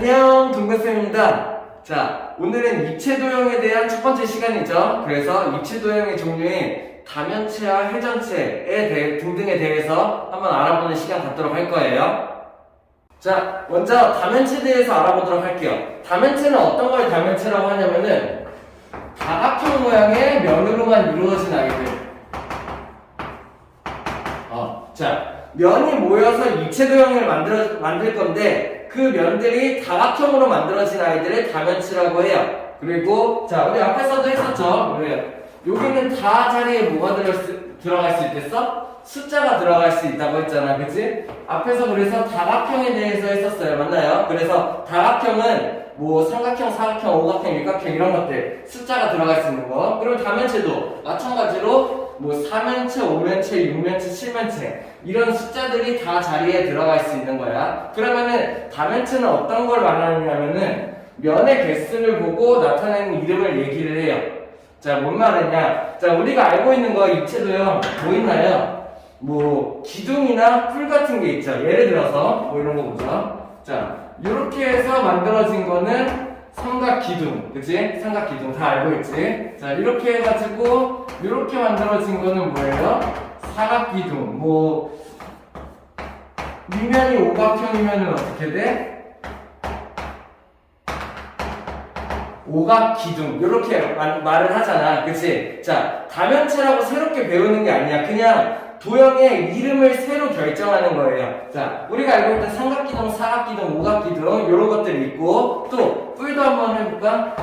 안녕, 동근쌤입니다. 자, 오늘은 입체 도형에 대한 첫 번째 시간이죠. 그래서 입체 도형의 종류인 다면체와 회전체에 등등에 대해서 한번 알아보는 시간 갖도록 할 거예요. 자, 먼저 다면체에 대해서 알아보도록 할게요. 다면체는 어떤 걸 다면체라고 하냐면은 다각형 모양의 면으로만 이루어진 아이들. 자, 면이 모여서 입체 도형을 만들 건데 그 면들이 다각형으로 만들어진 아이들을 다면체라고 해요. 그리고 자, 우리 앞에서도 했었죠. 여기는 다 자리에 뭐가 들어갈 수 있겠어? 숫자가 들어갈 수 있다고 했잖아, 그치? 앞에서 그래서 다각형에 대해서 했었어요, 맞나요? 그래서 다각형은 뭐 삼각형, 사각형, 오각형, 육각형 이런 것들 숫자가 들어갈 수 있는 거. 그리고 다면체도 마찬가지로 뭐 4면체, 5면체, 6면체, 7면체 이런 숫자들이 다 자리에 들어갈 수 있는 거야. 그러면은 다면체는 어떤 걸 말하느냐면은 면의 개수를 보고 나타내는 이름을 얘기를 해요. 자, 뭔 말이냐? 자, 우리가 알고 있는 거 입체 도형 뭐 있나요? 뭐 기둥이나 풀 같은 게 있죠. 예를 들어서 뭐 이런 거 보죠. 자, 이렇게 해서 만들어진 거는 삼각기둥, 그치? 삼각기둥 다 알고 있지? 자, 이렇게 해가지고 이렇게 만들어진 거는 뭐예요? 사각기둥. 뭐 윗면이 오각형이면은 어떻게 돼? 오각기둥 이렇게 말을 하잖아, 그치? 자, 다면체라고 새롭게 배우는 게 아니야. 그냥 도형의 이름을 새로 결정하는 거예요. 자, 우리가 알고 있던 삼각기둥, 사각기둥, 오각기둥 이런 것들이 있고 또 뿔도 한번 해볼까?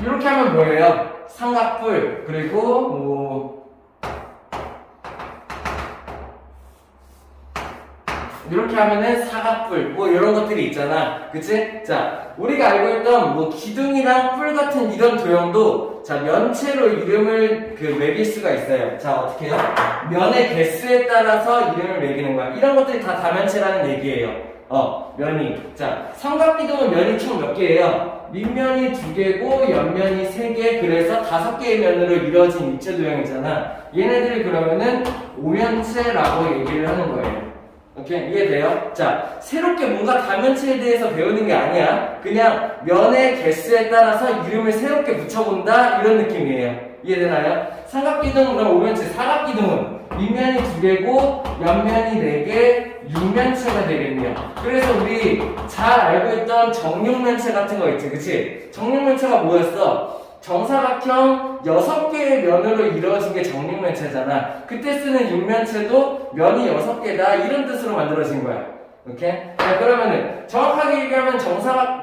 이렇게 하면 뭐예요? 삼각뿔. 그리고 뭐 이렇게 하면은 사각뿔 뭐 이런 것들이 있잖아, 그치? 자, 우리가 알고 있던 뭐 기둥이랑 뿔 같은 이런 도형도 자, 면체로 이름을 매길 수가 있어요. 자, 어떻게 해요? 면의 개수에 따라서 이름을 매기는 거야. 이런 것들이 다 다면체라는 얘기예요. 면이. 자, 삼각기둥은 면이 총 몇 개예요? 밑면이 2개고 옆면이 3개. 그래서 5개의 면으로 이루어진 입체 도형이잖아. 얘네들이 그러면은 오면체라고 얘기를 하는 거예요. 오케이? 이해돼요? 자, 새롭게 뭔가 다면체에 대해서 배우는 게 아니야. 그냥 면의 개수에 따라서 이름을 새롭게 붙여본다 이런 느낌이에요. 이해되나요? 삼각기둥 그럼 오면체, 사각기둥은 밑면이 2개고 옆면이 4개, 6면체가 되겠네요. 그래서 우리 잘 알고 있던 정육면체 같은 거 있지, 그치? 정육면체가 뭐였어? 정사각형 6개의 면으로 이루어진 게 정육면체잖아. 그때 쓰는 육면체도 면이 6개다 이런 뜻으로 만들어진 거야. 오케이? 자, 그러면은 정확하게 얘기하면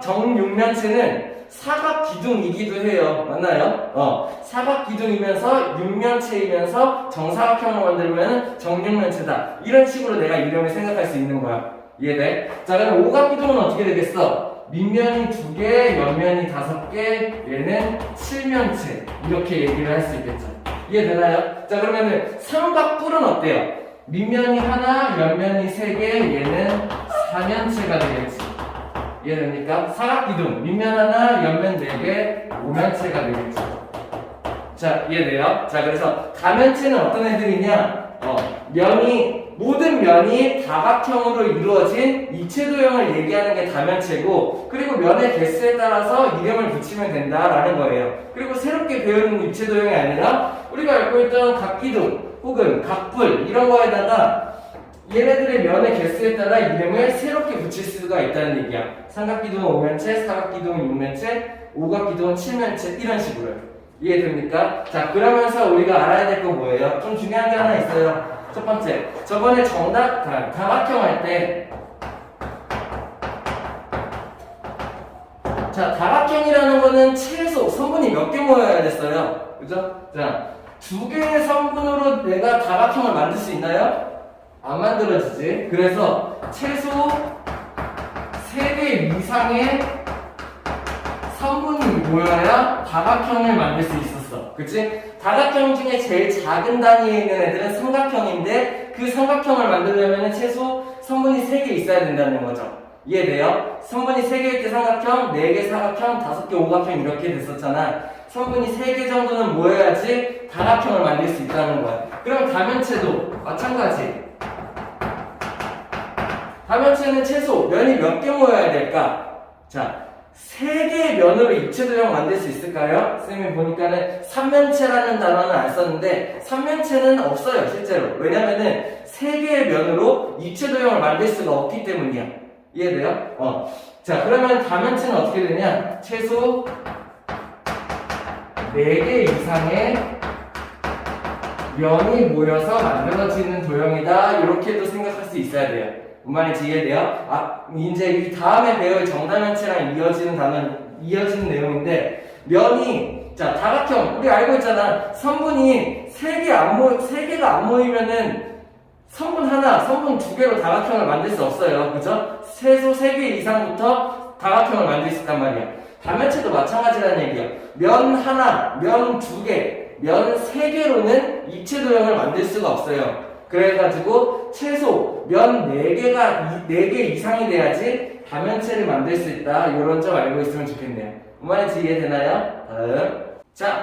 정육면체는 사각기둥이기도 해요. 맞나요? 사각기둥이면서 육면체이면서 정사각형으로 만들면 정육면체다. 이런 식으로 내가 이름을 생각할 수 있는 거야. 이해돼? 자, 그럼 오각기둥은 어떻게 되겠어? 밑면이 2개, 옆면이 5개, 얘는 7면체 이렇게 얘기를 할 수 있겠죠. 이해되나요? 자, 그러면은 삼각뿔은 어때요? 밑면이 하나, 옆면이 3개, 얘는 4면체가 되겠지. 이해됩니까? 사각기둥 밑면 하나, 옆면 4개, 5면체가 되겠죠. 자, 이해돼요? 자, 그래서 다면체는 어떤 애들이냐? 모든 면이 다각형으로 이루어진 입체 도형을 얘기하는 게 다면체고, 그리고 면의 개수에 따라서 이름을 붙이면 된다라는 거예요. 그리고 새롭게 배우는 입체 도형이 아니라 우리가 알고 있던 각기둥 혹은 각뿔 이런 거에다가 얘네들의 면의 개수에 따라 이름을 새롭게 붙일 수가 있다는 얘기야. 삼각기둥은 5면체, 사각기둥은 6면체, 오각기둥은 7면체 이런 식으로. 이해됩니까? 자, 그러면서 우리가 알아야 될 거 뭐예요? 좀 중요한 게 하나 있어요. 첫 번째, 저번에 다각형 할 때, 자, 다각형이라는 거는 최소 성분이 몇 개 모여야 됐어요. 그죠? 자, 2개의 성분으로 내가 다각형을 만들 수 있나요? 안 만들어지지. 그래서 최소 3개 이상의 성분이 모여야 다각형을 만들 수 있었어. 그치? 다각형 중에 제일 작은 단위에 있는 애들은 삼각형인데 그 삼각형을 만들려면 최소 성분이 3개 있어야 된다는 거죠. 이해돼요? 성분이 3개일 때 삼각형, 4개 사각형, 5개 오각형 이렇게 됐었잖아. 성분이 3개 정도는 모여야지 다각형을 만들 수 있다는 거야. 그럼 다면체도 마찬가지. 다면체는 최소 면이 몇 개 모여야 될까? 자, 3개의 면으로 입체 도형 만들 수 있을까요? 쌤이 보니까는 3면체라는 단어는 안 썼는데 3면체는 없어요, 실제로. 왜냐면은 3개의 면으로 입체 도형을 만들 수가 없기 때문이야. 이해돼요? 자, 그러면 다면체는 어떻게 되냐? 최소 4개 이상의 면이 모여서 만들어지는 도형이다. 이렇게도 생각할 수 있어야 돼요. 뭔 말인지 이해돼요? 이제 이 다음에 배울 정다면체랑 이어지는 내용인데, 면이, 자, 다각형, 우리 알고 있잖아. 선분이 3개가 안 모이면은 선분 하나, 선분 2개로 다각형을 만들 수 없어요. 그죠? 최소 3개 이상부터 다각형을 만들 수 있단 말이야. 다면체도 마찬가지라는 얘기야. 면 하나, 면 2개, 면 3개로는 입체 도형을 만들 수가 없어요. 그래가지고 최소 면 4개 이상이 돼야지 다면체를 만들 수 있다. 이런 점 알고 있으면 좋겠네요. 뭔 말인지 이해되나요?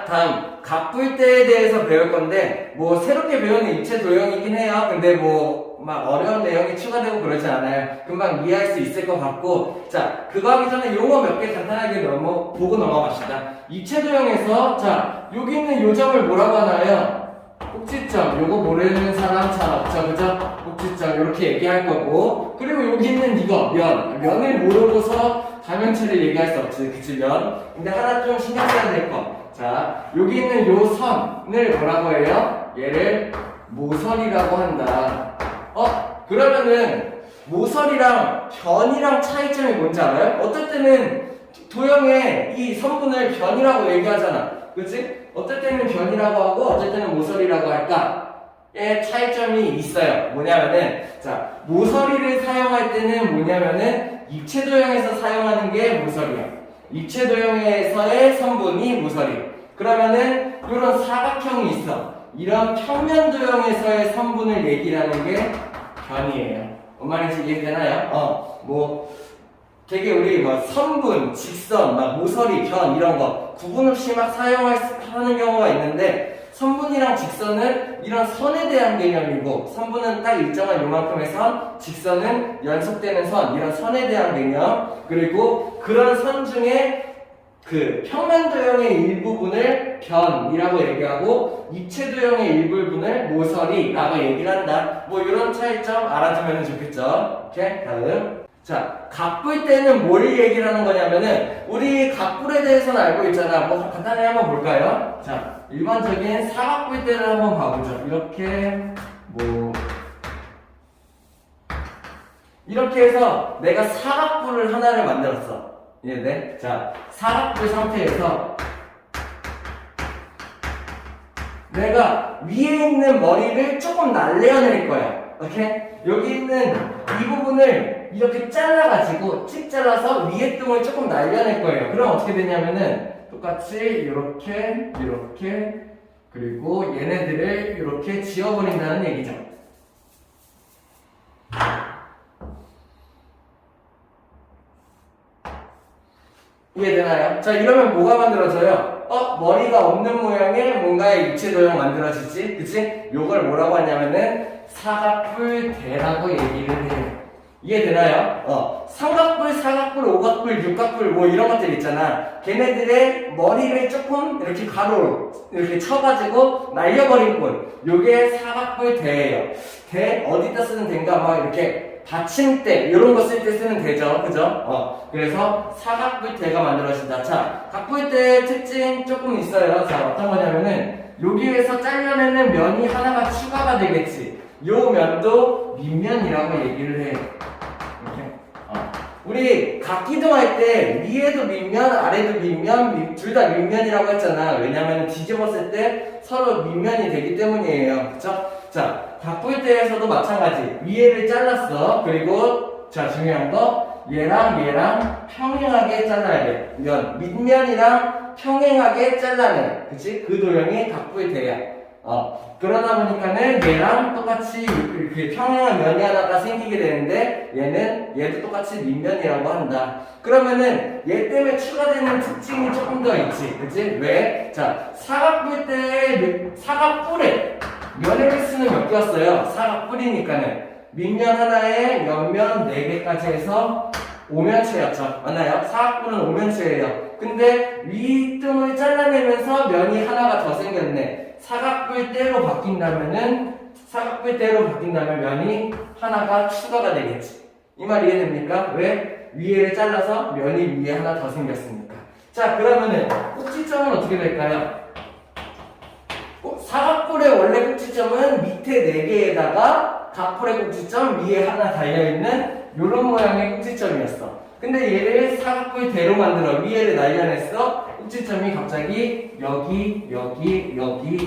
다음 각불대에 대해서 배울 건데 뭐 새롭게 배우는 입체 도형이긴 해요. 근데 뭐 막 어려운 내용이 추가되고 그러지 않아요. 금방 이해할 수 있을 것 같고, 자, 그거 하기 전에 용어 몇 개 간단하게 보고 넘어갑시다. 입체 도형에서 자, 여기 있는 요 점을 뭐라고 하나요? 꼭지점. 요거 모르는 사람 잘 없죠, 그죠? 꼭지점 이렇게 얘기할 거고, 그리고 여기 있는 이거 면을 모르고서 다면체를 얘기할 수 없지, 그치? 면. 근데 하나 좀 신경 써야 될 거. 자, 여기 있는 요 선을 뭐라고 해요? 얘를 모서리라고 한다. 그러면은 모서리랑 변이랑 차이점이 뭔지 알아요? 어떨 때는 도형의 이 선분을 변이라고 얘기하잖아. 그치? 어떨 때는 변이라고 하고 어떨 때는 모서리라고 할까? 의 차이점이 있어요. 뭐냐면은, 자, 모서리를 사용할 때는 뭐냐면은 입체 도형에서 사용하는 게 모서리야. 입체 도형에서의 선분이 모서리. 그러면은 이런 사각형이 있어. 이런 평면 도형에서의 선분을 얘기하는 게 변이에요. 뭔 말인지 이해되나요? 뭐 되게 우리 막 선분, 직선, 막 모서리, 변 이런 거 구분 없이 막 사용하는 경우가 있는데, 선분이랑 직선은 이런 선에 대한 개념이고, 선분은 딱 일정한 요만큼의 선, 직선은 연속되는 선, 이런 선에 대한 개념. 그리고 그런 선 중에 그 평면 도형의 일부분을 변이라고 얘기하고 입체 도형의 일부분을 모서리라고 얘기를 한다. 뭐 이런 차이점 알아두면 좋겠죠. 오케이? 다음. 자, 각불대는 뭘 얘기를 하는 거냐면은 우리 각불에 대해서는 알고 있잖아. 뭐 간단히 한번 볼까요? 자, 일반적인 사각불대를 한번 봐보죠. 이렇게 해서 내가 사각불을 하나를 만들었어. 이해돼? 자, 사각불 상태에서 내가 위에 있는 머리를 조금 날려낼 거야. 오케이? 여기 있는 이 부분을 이렇게 잘라가지고 찍 잘라서 위에 뚱을 조금 날려낼 거예요. 그럼 어떻게 되냐면은 똑같이 이렇게 그리고 얘네들을 이렇게 지워버린다는 얘기죠. 이해되나요? 자, 이러면 뭐가 만들어져요? 머리가 없는 모양의 뭔가의 입체 도형 만들어지지? 그치? 요걸 뭐라고 하냐면은 사각불대라고 얘기를 해요. 이해되나요? 삼각불, 사각불, 오각불, 육각불 뭐 이런 것들 있잖아. 걔네들의 머리를 조금 이렇게 가로로 이렇게 쳐가지고 날려버린 꼴. 요게 사각불대예요. 대 어디다 쓰는 대인가? 막 이렇게 받침대 이런 거 쓸 때 쓰는 대죠, 그죠? 그래서 사각불대가 만들어진다. 자, 각불대의 특징 조금 있어요. 자, 어떤 거냐면은 여기에서 잘려내는 면이 하나가 추가가 되겠지. 요 면도 밑면이라고 얘기를 해요. 이렇게. 우리 각기둥할 때 위에도 밑면, 아래도 밑면, 둘 다 밑면이라고 했잖아. 왜냐면 뒤집었을 때 서로 밑면이 되기 때문이에요. 그쵸? 자, 각불대에서도 마찬가지. 위에를 잘랐어. 그리고 자, 중요한 거 얘랑 평행하게 잘라야 돼. 밑면이랑 평행하게 잘라내. 그치? 그 도형이 각불대야. 그러다 보니까는 얘랑 똑같이 이렇게 평행한 면이 하나가 생기게 되는데 얘도 똑같이 밑면이라고 한다. 그러면은 얘 때문에 추가되는 특징이 조금 더 있지. 그치? 왜? 자, 사각불에 면을 수는 몇 개였어요? 사각뿔이니까는 밑면 하나에 옆면 4개까지 해서 5면체였죠. 맞나요? 사각뿔은 5면체예요. 근데 윗등을 잘라내면서 면이 하나가 더 생겼네. 사각뿔대로 바뀐다면 면이 하나가 추가가 되겠지. 이 말 이해됩니까? 왜? 위에를 잘라서 면이 위에 하나 더 생겼으니까. 자, 그러면은 꼭지점은 어떻게 될까요? 사각뿔의 원래 꼭지점은 밑에 4개에다가 각뿔의 꼭지점 위에 하나 달려있는 이런 모양의 꼭지점이었어. 근데 얘를 사각뿔대로 만들어 위에를 날려냈어. 꼭지점이 갑자기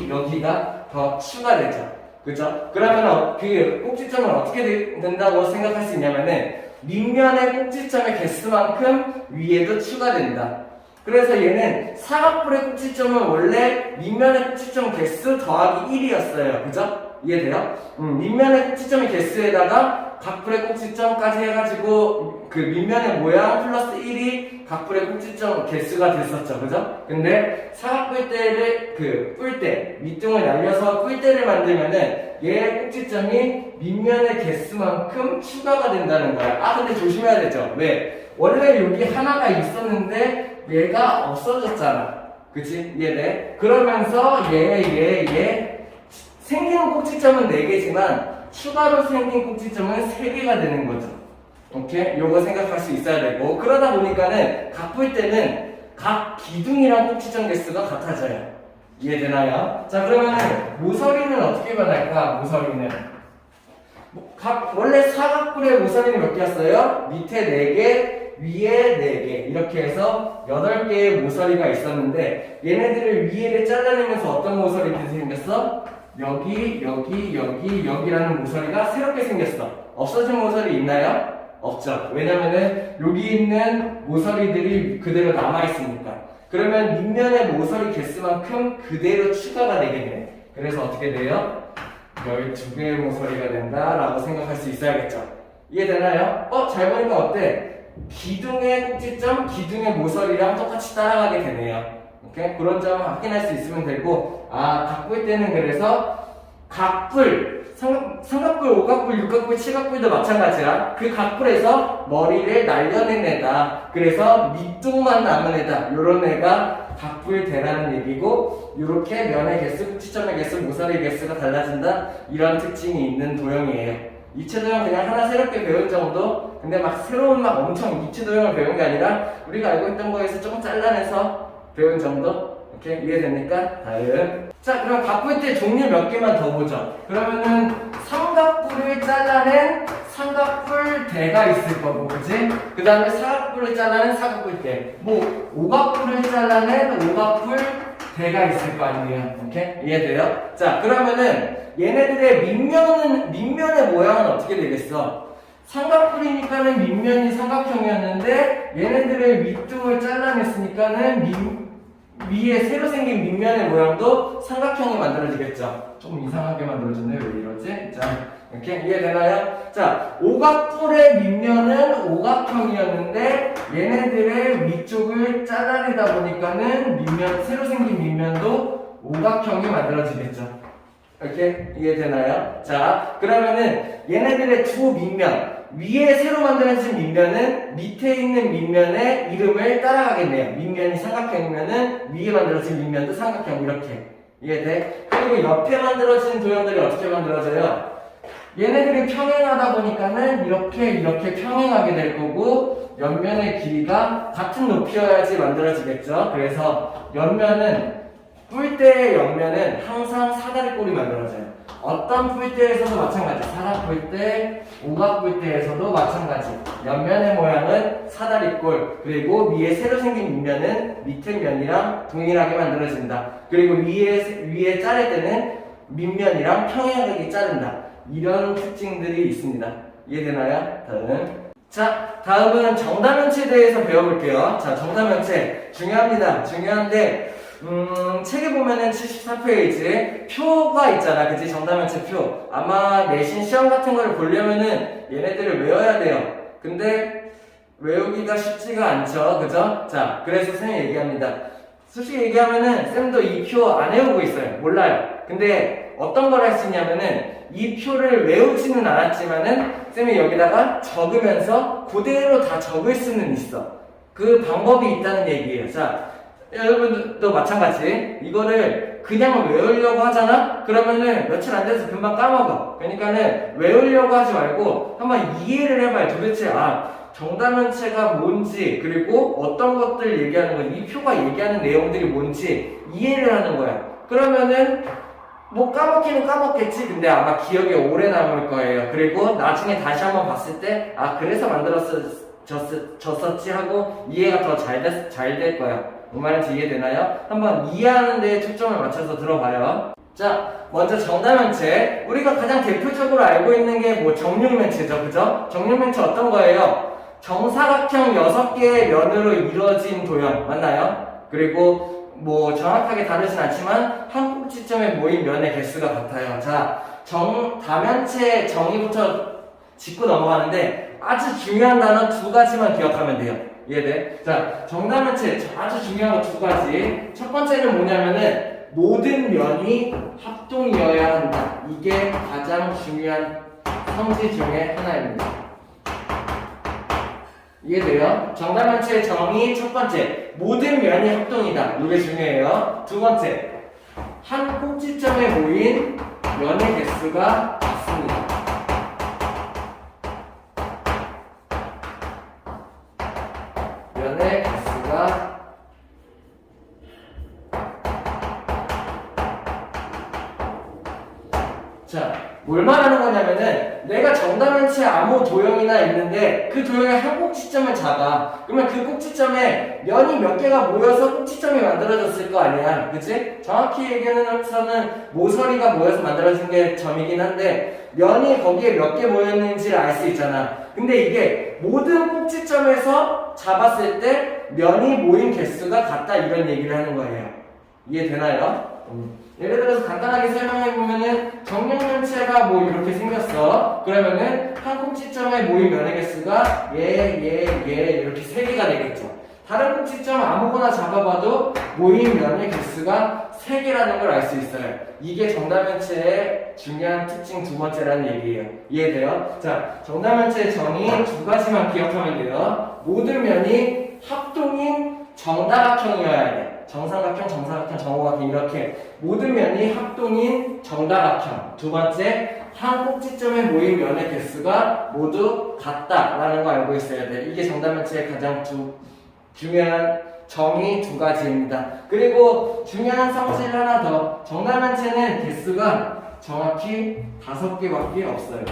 여기가 더 추가되죠. 그죠? 그러면 그 꼭지점은 어떻게 된다고 생각할 수 있냐면은 밑면의 꼭지점의 개수만큼 위에도 추가된다. 그래서 얘는 사각뿔의 꼭지점은 원래 밑면의 꼭지점 개수 더하기 1이었어요. 그죠? 이해돼요? 밑면의 꼭지점의 개수에다가 각뿔의 꼭지점까지 해가지고 그 밑면의 모양 플러스 1이 각뿔의 꼭지점 개수가 됐었죠. 그죠? 근데 사각뿔대를 뿔대 밑둥을 날려서 뿔대를 만들면은 얘의 꼭지점이 밑면의 개수만큼 추가가 된다는 거야. 근데 조심해야 되죠. 왜? 원래 여기 하나가 있었는데 얘가 없어졌잖아. 그치? 이해돼? 그러면서 얘 생기는 꼭지점은 4개지만 추가로 생긴 꼭지점은 3개가 되는 거죠. 오케이? 요거 생각할 수 있어야 되고, 그러다 보니까는 각뿔대는 각 기둥이랑 꼭지점 개수가 같아져요. 이해되나요? 자, 그러면은 모서리는 어떻게 변할까? 모서리는 원래 사각뿔의 모서리는 몇 개였어요? 밑에 4개, 위에 4개 이렇게 해서 8개의 모서리가 있었는데 얘네들을 위에를 잘라내면서 어떤 모서리들이 생겼어? 여기라는 모서리가 새롭게 생겼어. 없어진 모서리 있나요? 없죠. 왜냐면은 여기 있는 모서리들이 그대로 남아있으니까. 그러면 밑면의 모서리 개수만큼 그대로 추가가 되겠네. 그래서 어떻게 돼요? 12개의 모서리가 된다라고 생각할 수 있어야겠죠. 이해되나요? 잘 보니까 어때? 기둥의 꼭지점, 기둥의 모서리랑 똑같이 따라가게 되네요. 오케이? 그런 점 확인할 수 있으면 되고, 각뿔대는 그래서 각뿔, 삼각뿔, 오각뿔, 육각뿔, 칠각뿔도 마찬가지야. 그 각뿔에서 머리를 날려낸 애다. 그래서 밑둥만 남은 애다. 요런 애가 각뿔대라는 얘기고, 요렇게 면의 개수, 꼭지점의 개수, 모서리 개수가 달라진다. 이런 특징이 있는 도형이에요. 입체도형 그냥 하나 새롭게 배운 정도? 근데 새로운 엄청 입체도형을 배운 게 아니라 우리가 알고 있던 거에서 조금 잘라내서 배운 정도? 오케이? 이해됩니까? 다음. 자, 그럼 각뿔대 종류 몇 개만 더 보죠. 그러면은 삼각뿔을 잘라낸 삼각뿔대가 있을 거고, 그치? 그 다음에 사각뿔을 잘라낸 사각뿔대. 오각뿔을 잘라낸 오각뿔대가 있을 거 아니에요. 오케이? 이해돼요? 자, 그러면은 얘네들의 밑면의 모양은 어떻게 되겠어? 삼각뿔이니까는 밑면이 삼각형이었는데 얘네들의 밑둥을 잘라냈으니까는 위에 새로 생긴 밑면의 모양도 삼각형이 만들어지겠죠. 조금 이상하게 만들어졌네. 왜 이러지? 자, 이렇게 이해되나요? 자, 오각뿔의 밑면은 오각형이었는데 얘네들의 위쪽을 잘라내다 보니까는 새로 생긴 밑면도 오각형이 만들어지겠죠. 이렇게 이해되나요? 자, 그러면은 얘네들의 두 밑면, 위에 새로 만들어진 밑면은 밑에 있는 밑면의 이름을 따라가겠네요. 밑면이 삼각형이면은 위에 만들어진 밑면도 삼각형. 이렇게 이해돼? 그리고 옆에 만들어진 도형들이 어떻게 만들어져요? 얘네들이 평행하다 보니까는 이렇게 평행하게 될 거고, 옆면의 길이가 같은 높이여야지 만들어지겠죠. 그래서 뿔대의 옆면은 항상 사다리꼴이 만들어져요. 어떤 뿔대에서도 마찬가지. 사각뿔대, 오각뿔대에서도 마찬가지. 옆면의 모양은 사다리꼴, 그리고 위에 새로 생긴 밑면은 밑에 면이랑 동일하게 만들어진다. 그리고 위에 자를 때는 밑면이랑 평행하게 자른다. 이런 특징들이 있습니다. 이해되나요? 다음은 정다면체에 대해서 배워볼게요. 자, 정다면체 중요합니다. 중요한데 책에 보면은 74페이지에 표가 있잖아. 그치? 정다면체 표. 아마 내신 시험 같은 거를 보려면은 얘네들을 외워야 돼요. 근데 외우기가 쉽지가 않죠. 그죠? 자, 그래서 선생님이 얘기합니다. 솔직히 얘기하면은 쌤도 이 표 안 외우고 있어요. 몰라요. 근데 어떤 걸 할 수 있냐면은 이 표를 외우지는 않았지만은 쌤이 여기다가 적으면서 그대로 다 적을 수는 있어. 그 방법이 있다는 얘기예요. 자, 여러분들도 마찬가지. 이거를 그냥 외우려고 하잖아? 그러면은 며칠 안 돼서 금방 까먹어. 그러니까는 외우려고 하지 말고 한번 이해를 해봐요. 도대체 정답면체가 뭔지, 그리고 어떤 것들 얘기하는 건, 이 표가 얘기하는 내용들이 뭔지 이해를 하는 거야. 그러면은 뭐 까먹기는 까먹겠지. 근데 아마 기억에 오래 남을 거예요. 그리고 나중에 다시 한번 봤을 때 그래서 만들었었지 하고 이해가 더 잘 될 거야. 뭔 말인지 이해되나요? 한번 이해하는 데에 초점을 맞춰서 들어봐요. 자, 먼저 정답면체. 우리가 가장 대표적으로 알고 있는 게 뭐 정육면체죠, 그죠? 정육면체 어떤 거예요? 정사각형 6개의 면으로 이루어진 도형 맞나요? 그리고 뭐 정확하게 다르진 않지만 한 꼭지점에 모인 면의 개수가 같아요. 자, 다면체 정의부터 짚고 넘어가는데 아주 중요한 단어 2가지만 기억하면 돼요. 이해돼? 자, 정다면체 아주 중요한 거 2가지. 첫 번째는 뭐냐면은 모든 면이 합동이어야 한다. 이게 가장 중요한 성질 중에 하나입니다. 이해돼요? 정다면체의 정의 첫 번째, 모든 면이 합동이다. 이게 중요해요. 두 번째, 한 꼭지점에 모인 면의 개수가 같습니다. 면의 개수가 자, 뭘 말하는 거냐면은 내가 정다면체 아무 도형이나 있는데 그 도형의 한 꼭지점을 잡아. 그러면 그 꼭지점에 면이 몇 개가 모여서 꼭지점이 만들어졌을 거 아니야. 그치? 정확히 얘기해서는 모서리가 모여서 만들어진 게 점이긴 한데 면이 거기에 몇 개 모였는지를 알 수 있잖아. 근데 이게 모든 꼭지점에서 잡았을 때 면이 모인 개수가 같다 이런 얘기를 하는 거예요. 이해되나요? 예를 들어서 간단하게 설명해보면은 정육면체가 뭐 이렇게 생겼어. 그러면은 한 꼭지점에 모인 면의 개수가 이렇게 3개가 되겠죠. 다른 꼭지점 아무거나 잡아봐도 모인 면의 개수가 3개라는 걸 알 수 있어요. 이게 정다면체의 중요한 특징 2번째라는 얘기예요. 이해돼요? 자, 정다면체의 정의 2가지만 기억하면 돼요. 모든 면이 합동인 정다각형이어야 돼. 정삼각형, 정오각형 이렇게 모든 면이 합동인 정다각형. 두 번째, 한 꼭지점에 모인 면의 개수가 모두 같다라는 거 알고 있어야 돼. 이게 정다면체의 가장 중요한 정의 2가지입니다. 그리고 중요한 성질 하나 더. 정다면체는 개수가 정확히 5개밖에 없어요.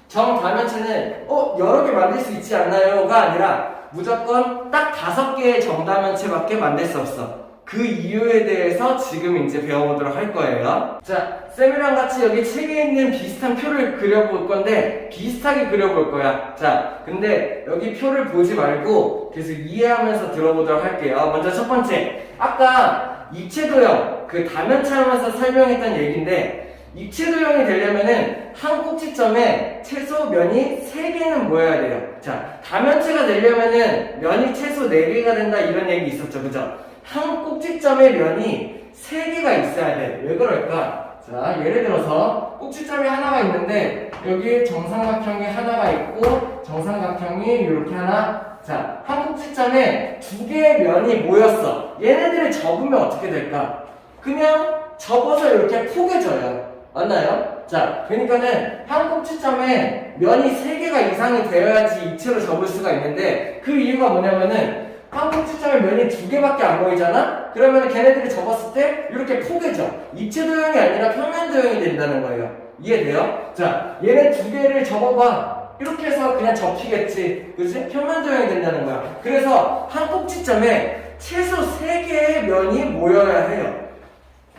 정다면체는 여러 개 만들 수 있지 않나요?가 아니라 무조건 딱 5개의 정다면체밖에 만들 수 없어. 그 이유에 대해서 지금 이제 배워보도록 할 거예요. 자, 쌤이랑 같이 여기 책에 있는 비슷한 표를 그려볼 건데 비슷하게 그려볼 거야. 자, 근데 여기 표를 보지 말고 계속 이해하면서 들어보도록 할게요. 먼저 첫 번째, 아까 입체도형 그 다면체 하면서 설명했던 얘기인데 입체도형이 되려면은 한 꼭지점에 최소 면이 3개는 모여야 돼요. 자, 다면체가 되려면은 면이 최소 4개가 된다 이런 얘기 있었죠, 그죠? 한 꼭지점에 면이 3개가 있어야 돼. 왜 그럴까? 자, 예를 들어서 꼭지점이 하나가 있는데 여기 정삼각형이 하나가 있고 정삼각형이 이렇게 하나. 자, 한 꼭지점에 2개의 면이 모였어. 얘네들을 접으면 어떻게 될까? 그냥 접어서 이렇게 포개져요. 맞나요? 자, 그러니까는 한 꼭지점에 면이 3개가 이상이 되어야지 입체로 접을 수가 있는데 그 이유가 뭐냐면은 한 꼭지점에 면이 2개밖에 안 보이잖아? 그러면 걔네들이 접었을 때 이렇게 포개져. 입체도형이 아니라 평면도형이 된다는 거예요. 이해돼요? 자, 얘네 2개를 접어봐. 이렇게 해서 그냥 접히겠지. 그치? 평면도형이 된다는 거야. 그래서 한 꼭지점에 최소 3개의 면이 모여야 해요.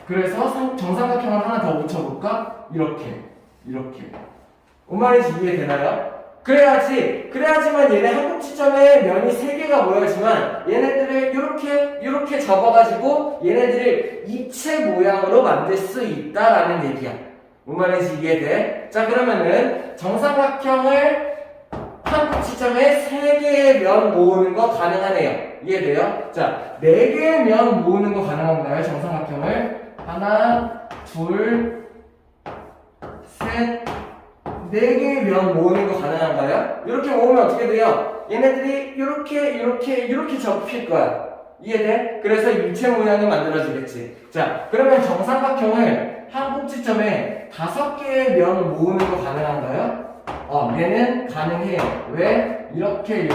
그래서 정삼각형을 하나 더 붙여볼까? 이렇게. 뭔 말인지 이해되나요? 그래야지만 얘네 한 꼭지점에 면이 3개가 모여지만 얘네들을 이렇게 접어가지고 얘네들을 입체 모양으로 만들 수 있다라는 얘기야. 뭔 말인지 이해돼? 자, 그러면은 정삼각형을 한 꼭지점에 3개의 면 모으는 거 가능하네요. 이해돼요? 자, 4개의 면 모으는 거 가능한가요? 정삼각형을? 하나, 둘, 셋, 네 개의 면 모으는 거 가능한가요? 이렇게 모으면 어떻게 돼요? 얘네들이 이렇게 접힐 거야. 이해돼? 그래서 일체 모양이 만들어지겠지. 자, 그러면 정삼각형을 한 꼭지점에 5개의 면 모으는 거 가능한가요? 얘는 가능해요. 왜? 이렇게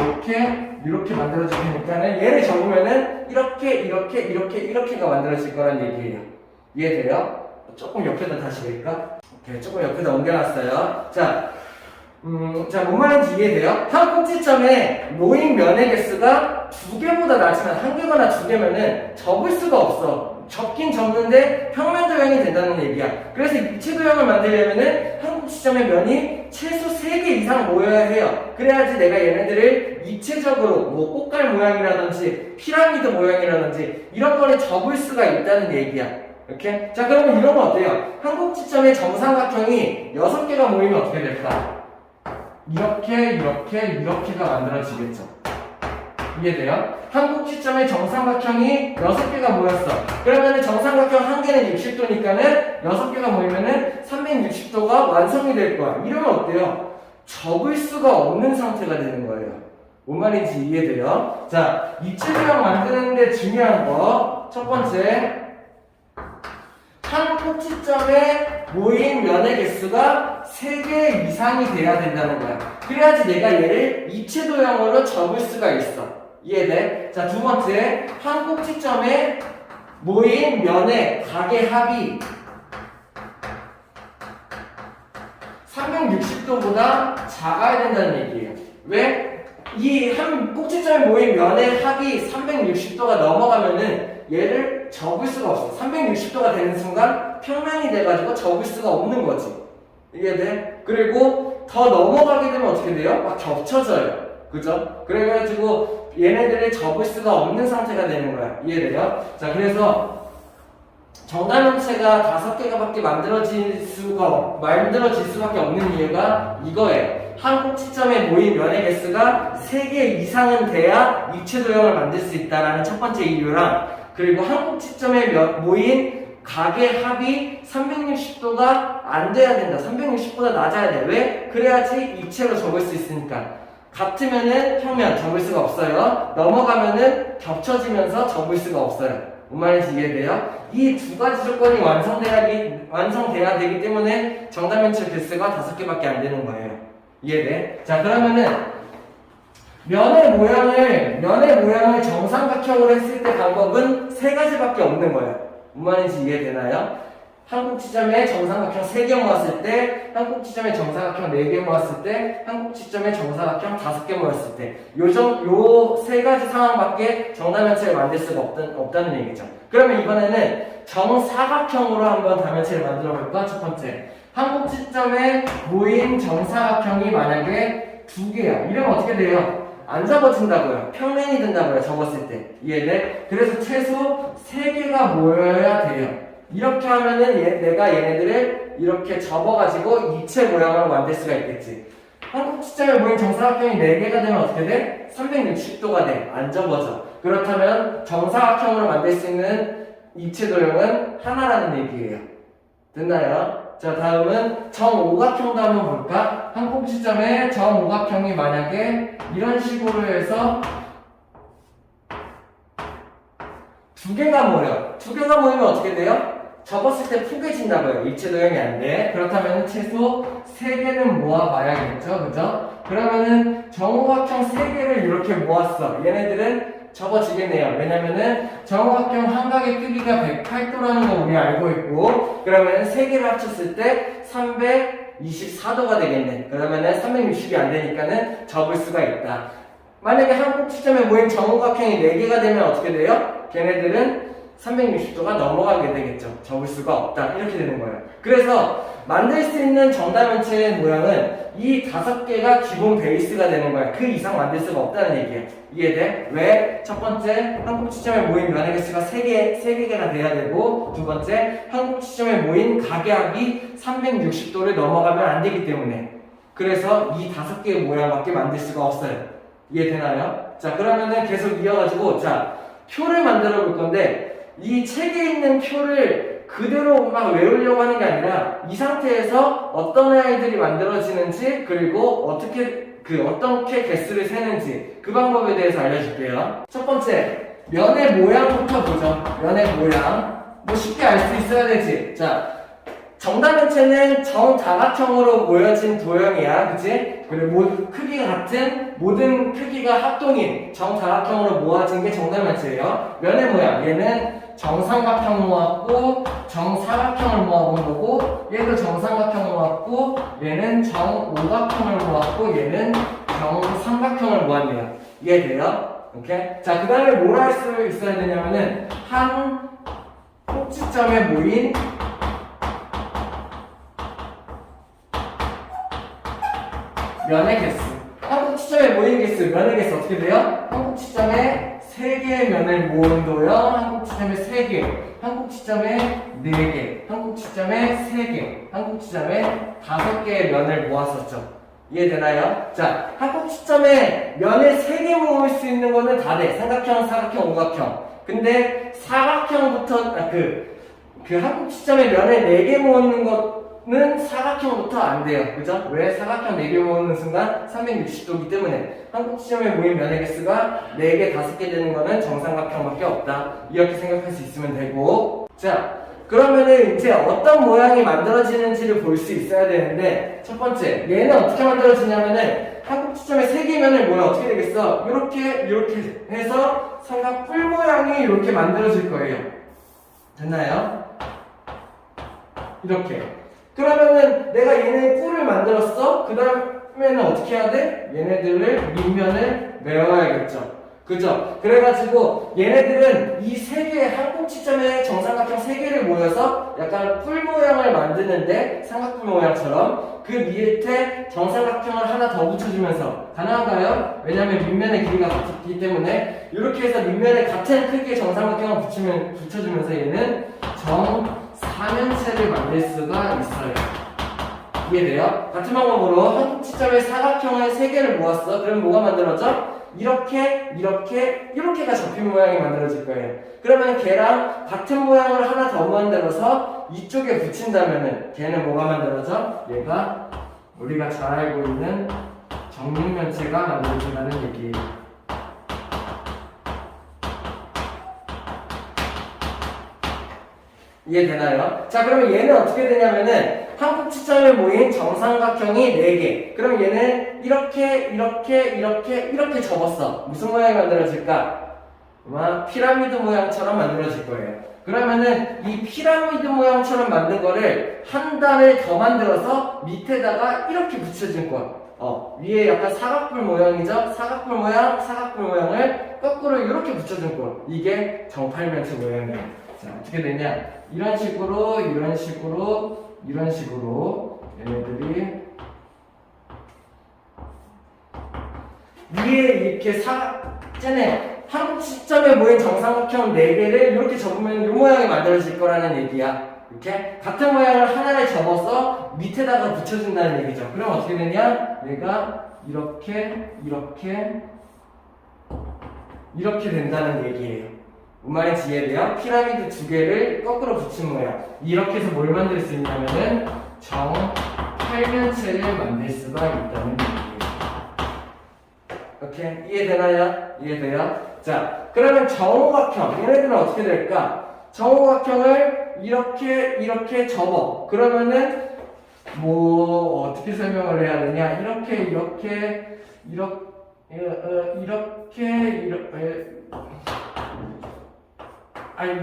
만들어질 테니까는 얘를 접으면은 이렇게가 만들어질 거란 얘기예요. 이해돼요? 조금 옆에다 다시 될까? 오케이, 조금 옆에다 옮겨놨어요. 자, 뭔 말인지 이해돼요? 한 꼭지점에 모인 면의 개수가 2개보다 낮으면 1개거나 2개면은 접을 수가 없어. 접긴 접는데 평면 도형이 된다는 얘기야. 그래서 입체 도형을 만들려면은 한 꼭지점의 면이 최소 3개 이상 모여야 해요. 그래야지 내가 얘네들을 입체적으로 뭐 꽃갈 모양이라든지 피라미드 모양이라든지 이런 거를 접을 수가 있다는 얘기야. 이렇게? 자, 그러면 이런 거 어때요? 한 꼭지점의 정삼각형이 6개가 모이면 어떻게 될까? 이렇게가 만들어지겠죠. 이해돼요? 한 꼭지점의 정삼각형이 6개가 모였어. 그러면은 정삼각형 한 개는 60도니까는 6개가 모이면은 360도가 완성이 될 거야. 이러면 어때요? 접을 수가 없는 상태가 되는 거예요. 뭔 말인지 이해돼요? 자, 입체 도형 만드는데 중요한 거. 첫 번째. 한 꼭지점에 모인 면의 개수가 3개 이상이 돼야 된다는 거야. 그래야지 내가 얘를 입체 도형으로 접을 수가 있어. 이해돼? 자, 두 번째. 한 꼭지점에 모인 면의 각의 합이 360도보다 작아야 된다는 얘기예요. 왜? 이 한 꼭지점에 모인 면의 합이 360도가 넘어가면은 얘를 접을 수가 없어. 360도가 되는 순간 평면이 돼가지고 접을 수가 없는 거지. 이해돼? 그리고 더 넘어가게 되면 어떻게 돼요? 막 겹쳐져요. 그죠? 그래가지고 얘네들을 접을 수가 없는 상태가 되는 거야. 이해돼요? 자, 그래서 정답면체가 5개가밖에 만들어질 수밖에 없는 이유가 이거예요. 한 꼭지점에 모인 면의 개수가 3개 이상은 돼야 입체 도형을 만들 수 있다라는 첫 번째 이유랑, 그리고 한 꼭지점에 모인 각의 합이 360도가 안 돼야 된다. 360보다 낮아야 돼. 왜? 그래야지 입체로 접을 수 있으니까. 같으면은 평면 접을 수가 없어요. 넘어가면은 겹쳐지면서 접을 수가 없어요. 뭔 말인지 이해돼요? 이 두 가지 조건이 완성돼야 되기 때문에 정답면체 개수가 5개밖에 안 되는 거예요. 이해돼? 자, 그러면은 면의 모양을 정삼각형으로 했을 때 방법은 3가지밖에 없는 거예요. 뭔 말인지 이해되나요? 한 꼭지점에 정삼각형 3개 모았을 때, 한 꼭지점에 정사각형 4개 모았을 때, 한 꼭지점에 정사각형 5개 모였을 때, 요 3가지 상황밖에 정다면체를 만들 수가 없다는 얘기죠. 그러면 이번에는 정사각형으로 한번 다면체를 만들어 볼까? 첫 번째. 한 꼭지점에 모인 정사각형이 만약에 2개야. 이러면 어떻게 돼요? 안 접어진다고요. 평면이 된다고요. 접었을 때. 이해돼? 그래서 최소 3개가 모여야 돼요. 이렇게 하면은 내가 얘네들을 이렇게 접어가지고 입체 모양으로 만들 수가 있겠지. 한 꼭지점에 모인 정사각형이 4개가 되면 어떻게 돼? 360도가 돼. 안 접어져. 그렇다면 정사각형으로 만들 수 있는 입체 도형은 하나라는 얘기예요. 됐나요? 자, 다음은 정오각형도 한번 볼까? 한 꼭지점에 정오각형이 만약에 이런 식으로 해서 2개가 모여. 2개가 모이면 어떻게 돼요? 접었을 때 푸개진다고요. 입체 도형이 안 돼. 그렇다면 최소 3개는 모아봐야겠죠. 그죠? 그러면은 정오각형 3개를 이렇게 모았어. 얘네들은 접어지겠네요. 왜냐면은 정오각형 한각의 크기가 108도라는 거 우리 알고 있고, 그러면 3개를 합쳤을 때 324도가 되겠네. 그러면은 360이 안 되니까는 접을 수가 있다. 만약에 한 꼭지점에 모인 정오각형이 4개가 되면 어떻게 돼요? 걔네들은 360도가 넘어가게 되겠죠. 접을 수가 없다. 이렇게 되는 거예요. 그래서 만들 수 있는 정다면체의 모양은 이 5개가 기본 베이스가 되는 거야. 그 이상 만들 수가 없다는 얘기야. 이해돼? 왜? 첫 번째, 한 꼭지점에 모인 면의 개수가 3개가 돼야 되고, 두 번째, 한 꼭지점에 모인 각의 합이 360도를 넘어가면 안 되기 때문에. 그래서 이 5개의 모양밖에 만들 수가 없어요. 이해되나요? 자, 그러면은 계속 이어가지고, 자, 표를 만들어 볼 건데, 이 책에 있는 표를 그대로 막 외우려고 하는 게 아니라 이 상태에서 어떤 아이들이 만들어지는지 그리고 어떻게 개수를 세는지 그 방법에 대해서 알려줄게요. 첫 번째, 면의 모양부터 보죠. 면의 모양. 뭐 쉽게 알 수 있어야 되지. 자, 정다면체는 정다각형으로 모여진 도형이야. 그치? 그리고 크기가 같은 모든 크기가 합동인 정다각형으로 모아진 게 정다면체예요. 면의 모양. 얘는 정삼각형 모았고 정사각형을 모아본 거고 얘도 정삼각형을 모았고 얘는 정오각형을 모았고 얘는 정삼각형을 모았네요. 이해돼요? 오케이? 자, 그 다음에 뭘 할 수 있어야 되냐면은 한 꼭지점에 모인 면의 개수. 한 꼭지점에 모인 개수, 면의 개수 어떻게 돼요? 한 꼭지점에 3개의 면을 모은 도형, 한 꼭지점에 3개, 한 꼭지점에 4개, 한 꼭지점에 3개, 한 꼭지점에 5개의 면을 모았었죠. 이해되나요? 자, 한 꼭지점에 면을 3개 모을 수 있는 거는 다 돼. 삼각형, 사각형, 오각형. 근데 사각형부터, 한 꼭지점에 면을 4개 모으는 것은 사각형부터 안 돼요. 그죠? 왜? 사각형 4개 모으는 순간 360도이기 때문에 한 꼭지점에 모인 면의 개수가 4개, 5개 되는 거는 정삼각형밖에 없다. 이렇게 생각할 수 있으면 되고. 자, 그러면은 이제 어떤 모양이 만들어지는지를 볼 수 있어야 되는데, 첫 번째, 얘는 어떻게 만들어지냐면은 한 꼭지점에 3개의 면을 모여 어떻게 되겠어? 이렇게 해서 삼각뿔 모양이 이렇게 만들어질 거예요. 됐나요? 이렇게. 그러면은 내가 얘네 뿔을 만들었어? 그 다음에는 어떻게 해야 돼? 얘네들을 밑면을 메워야겠죠. 그죠? 그래가지고 얘네들은 이 3개의 한 꼭지점에 정삼각형 3개를 모여서 약간 뿔 모양을 만드는데 삼각뿔 모양처럼 그 밑에 정삼각형을 하나 더 붙여주면서 가능한가요? 왜냐하면 밑면의 길이가 같기 때문에 이렇게 해서 밑면에 같은 크기의 정삼각형을 붙여주면서 얘는 정사면체를 만들 수가 있어요. 이해돼요? 같은 방법으로 한 꼭지점에 사각형을 3개를 모았어. 그럼 뭐가 만들어져? 이렇게가 접힌 모양이 만들어질 거예요. 그러면 걔랑 같은 모양을 하나 더 만들어서 이쪽에 붙인다면은 걔는 뭐가 만들어져? 얘가 우리가 잘 알고 있는 정육면체가 만들어진다는 얘기예요. 이해되나요? 자, 그러면 얘는 어떻게 되냐면은 한 꼭지점에 모인 정삼각형이 4개. 그럼 얘는 이렇게 접었어. 무슨 모양이 만들어질까? 아마 피라미드 모양처럼 만들어질 거예요. 그러면은 이 피라미드 모양처럼 만든 거를 한 단을 더 만들어서 밑에다가 이렇게 붙여준 거야. 위에 약간 사각뿔 모양이죠? 사각뿔 모양을 거꾸로 이렇게 붙여준 거야. 이게 정팔면체 모양이에요. 자, 어떻게 되냐? 이런 식으로 얘네들이 위에 이렇게 쟤네 한 꼭지점에 모인 정삼각형 4개를 이렇게 접으면 이 모양이 만들어질 거라는 얘기야. 이렇게 같은 모양을 하나를 접어서 밑에다가 붙여준다는 얘기죠. 그럼 어떻게 되냐? 얘가 이렇게 된다는 얘기예요. 뭔 말인지 이해돼요? 피라미드 2개를 거꾸로 붙인 모양. 이렇게 해서 뭘 만들 수 있냐면은 정팔면체를 만들 수가 있다는 얘기예요. 오케이? 이해되나요? 이해돼요? 자, 그러면 정오각형. 얘네들은 어떻게 될까? 정오각형을 이렇게 접어. 그러면은 어떻게 설명을 해야 되냐?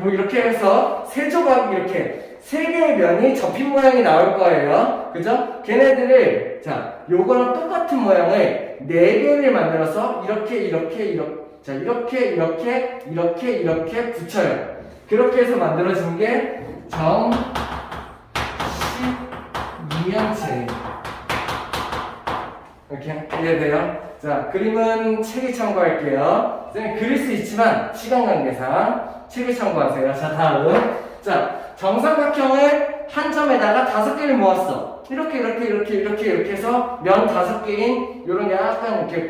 이렇게 해서 세 조각 이렇게 3개의 면이 접힌 모양이 나올 거예요. 그죠? 걔네들을 요거랑 똑같은 모양을 4개를 만들어서 이렇게 붙여요. 그렇게 해서 만들어진 게 정식이면체예요. 이렇게 이해돼요? 자, 그림은 책에 참고할게요. 선생님 그릴 수 있지만 시간 관계상 책을 참고하세요. 자, 다음. 자, 정삼각형을 한 점에다가 5개를 모았어. 이렇게 해서 면 5개인 요런 약간 이렇게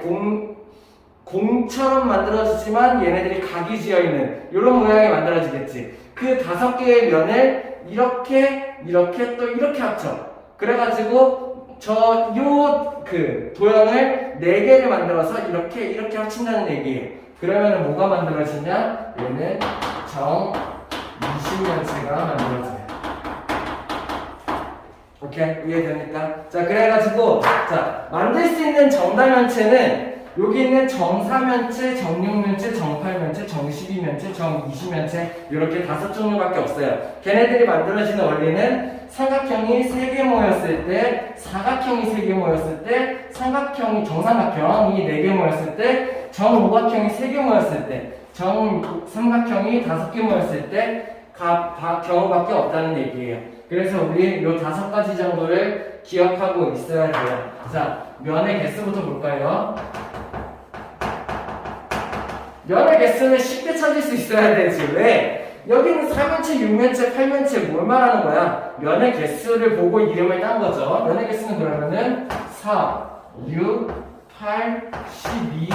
공처럼 만들어지지만 얘네들이 각이 지어있는 요런 모양이 만들어지겠지. 그 5개의 면을 이렇게 또 이렇게 합쳐. 그래가지고 그 도형을 4개를 만들어서 이렇게 합친다는 얘기예요. 그러면 뭐가 만들어지냐? 얘는 정 20면체가 만들어져요. 오케이? 이해됩니까? 자, 그래가지고 자, 만들 수 있는 정다면체는 여기 있는 정4면체, 정6면체, 정8면체, 정12면체, 정20면체 이렇게 5종류밖에 없어요. 걔네들이 만들어지는 원리는 삼각형이 3개 모였을 때, 사각형이 3개 모였을 때, 정삼각형이 4개 모였을 때, 정오각형이 3개 모였을 때, 정삼각형이 5개 모였을 때 경우밖에 없다는 얘기예요. 그래서 우리 요 5가지 정도를 기억하고 있어야 돼요. 자, 면의 개수부터 볼까요? 면의 개수는 쉽게 찾을 수 있어야 되지. 왜? 여기는 4면체, 6면체, 8면체 뭘 말하는 거야? 면의 개수를 보고 이름을 딴 거죠. 면의 개수는 그러면은 4, 6, 8, 12,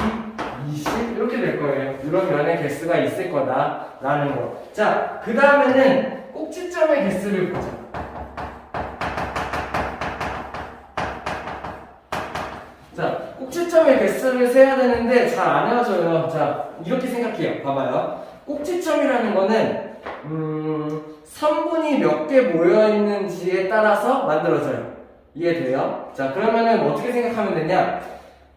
20 이렇게 될 거예요. 이런 면의 개수가 있을 거다라는 거. 자, 그 다음에는 꼭지점의 개수를 보자. 자, 꼭지점의 개수를 세야 되는데 잘 안 헤어져요. 자, 이렇게 생각해요. 봐봐요. 꼭지점이라는 거는 선분이 몇 개 모여있는지에 따라서 만들어져요. 이해돼요? 자, 그러면은 어떻게 생각하면 되냐?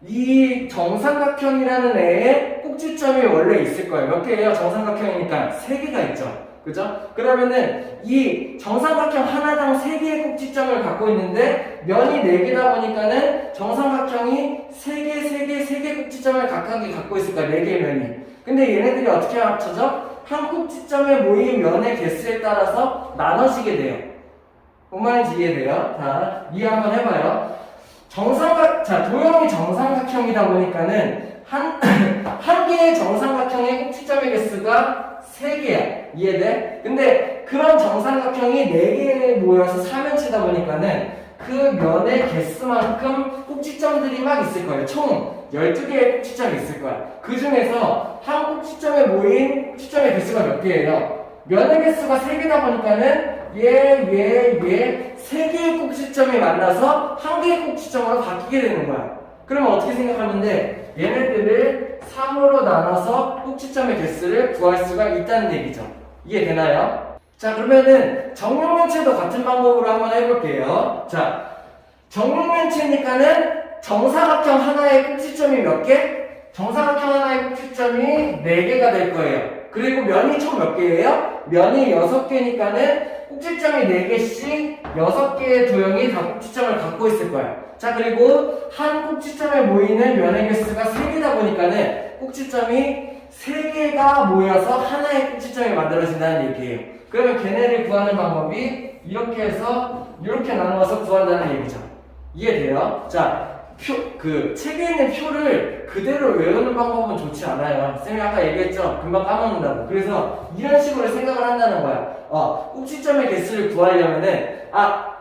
이 정삼각형이라는 애에 꼭지점이 원래 있을 거예요. 몇 개예요? 정삼각형이니까 3개가 있죠. 그죠? 그러면은 이 정삼각형 하나당 3개의 꼭지점을 갖고 있는데 면이 4개다 보니까는 정삼각형이 3개 꼭지점을 각각이 갖고 있을 거야. 4개의 면이. 근데 얘네들이 어떻게 합쳐져? 한 꼭지점에 모인 면의 개수에 따라서 나눠지게 돼요. 뭔 말인지 이해돼요? 자, 이해 한번 해봐요. 도형이 정삼각형이다 보니까는 한 개의 정삼각형의 꼭지점의 개수가 3개야. 이해돼? 근데 그런 정삼각형이 4개 모여서 4면체다 보니까는 그 면의 개수만큼 꼭지점들이 막 있을 거예요. 총 12개의 꼭지점이 있을 거야. 그 중에서 한 꼭지점에 모인 꼭지점의 개수가 몇 개예요? 면의 개수가 3개다 보니까는 3개의 꼭지점이 만나서 한 개의 꼭지점으로 바뀌게 되는 거야. 그러면 어떻게 생각하면 돼? 얘네들을 3으로 나눠서 꼭지점의 개수를 구할 수가 있다는 얘기죠. 이해되나요? 자, 그러면은 정육면체도 같은 방법으로 한번 해볼게요. 자, 정육면체니까는 정사각형 하나의 꼭지점이 몇 개? 정사각형 하나의 꼭지점이 4개가 될 거예요. 그리고 면이 총 몇 개예요? 면이 6개니까는 꼭지점이 4개씩 6개의 도형이 다 꼭지점을 갖고 있을 거야. 자, 그리고 한 꼭지점에 모이는 면의 개수가 3개다 보니까는 꼭지점이 3개가 모여서 하나의 꼭지점이 만들어진다는 얘기예요. 그러면 걔네를 구하는 방법이 이렇게 해서 이렇게 나누어서 구한다는 얘기죠. 이해돼요? 자, 책에 있는 표를 그대로 외우는 방법은 좋지 않아요. 쌤이 아까 얘기했죠? 금방 까먹는다고. 그래서 이런 식으로 생각을 한다는 거야. 꼭지점의 개수를 구하려면은,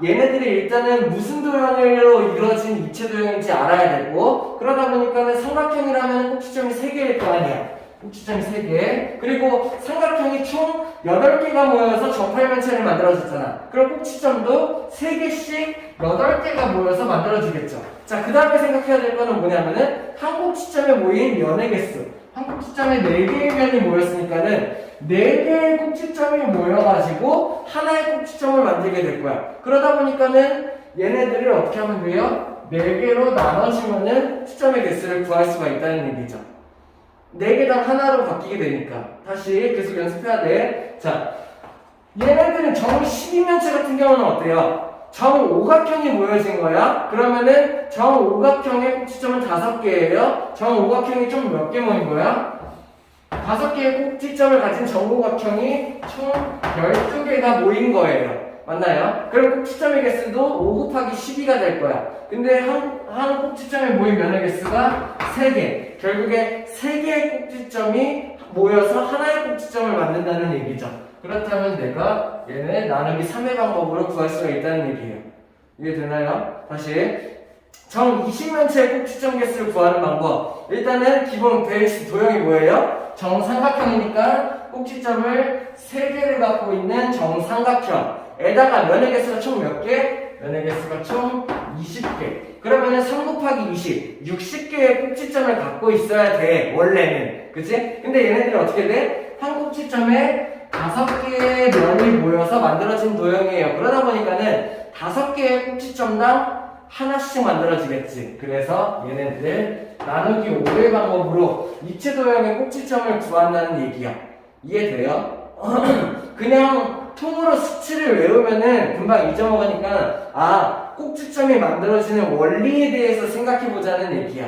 얘네들이 일단은 무슨 도형으로 이루어진 입체 도형인지 알아야 되고, 그러다 보니까는 삼각형이라면 꼭지점이 3개일 거 아니야. 꼭지점이 3개. 그리고 삼각형이 총 8개가 모여서 정팔면체를 만들어줬잖아. 그럼 꼭지점도 3개씩 8개가 모여서 만들어지겠죠. 자, 그 다음에 생각해야 될 거는 뭐냐면은 한 꼭지점에 모인 면의 개수. 한 꼭지점에 4개의 면이 모였으니까는 4개의 꼭지점이 모여가지고 하나의 꼭지점을 만들게 될 거야. 그러다 보니까는 얘네들을 어떻게 하면 돼요? 4개로 나눠주면은 꼭지점의 개수를 구할 수가 있다는 얘기죠. 4개당 하나로 바뀌게 되니까. 다시 계속 연습해야 돼. 자, 얘네들은 정 12면체 같은 경우는 어때요? 정오각형이 모여진 거야? 그러면은 정오각형의 꼭지점은 5개예요. 정오각형이 총 몇 개 모인 거야? 5개의 꼭지점을 가진 정오각형이 총 12개가 모인 거예요. 맞나요? 그럼 꼭지점의 개수도 5 곱하기 12가 될 거야. 근데 한 꼭지점에 모인 면의 개수가 3개. 결국에 3개의 꼭지점이 모여서 하나의 꼭지점을 만든다는 얘기죠. 그렇다면 내가 얘네 나누기 3의 방법으로 구할 수가 있다는 얘기예요. 이해되나요? 다시 정 20면체의 꼭지점 개수를 구하는 방법. 일단은 기본 베이스 도형이 뭐예요? 정삼각형이니까 꼭지점을 3개를 갖고 있는 정삼각형에다가 면의 개수가 총 몇 개? 면의 개수가 총 20개. 그러면은 3 곱하기 20, 60개의 꼭지점을 갖고 있어야 돼, 원래는. 그치? 근데 얘네들이 어떻게 돼? 한 꼭지점에 5개의 면이 모여서 만들어진 도형이에요. 그러다 보니까는 5개의 꼭지점당 하나씩 만들어지겠지. 그래서 얘네들 나누기 5의 방법으로 입체 도형의 꼭지점을 구한다는 얘기야. 이해돼요? 그냥 통으로 수치를 외우면은 금방 잊어먹으니까 꼭지점이 만들어지는 원리에 대해서 생각해보자는 얘기야.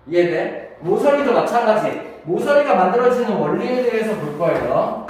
이해돼? 모서리도 마찬가지. 모서리가 만들어지는 원리에 대해서 볼 거예요.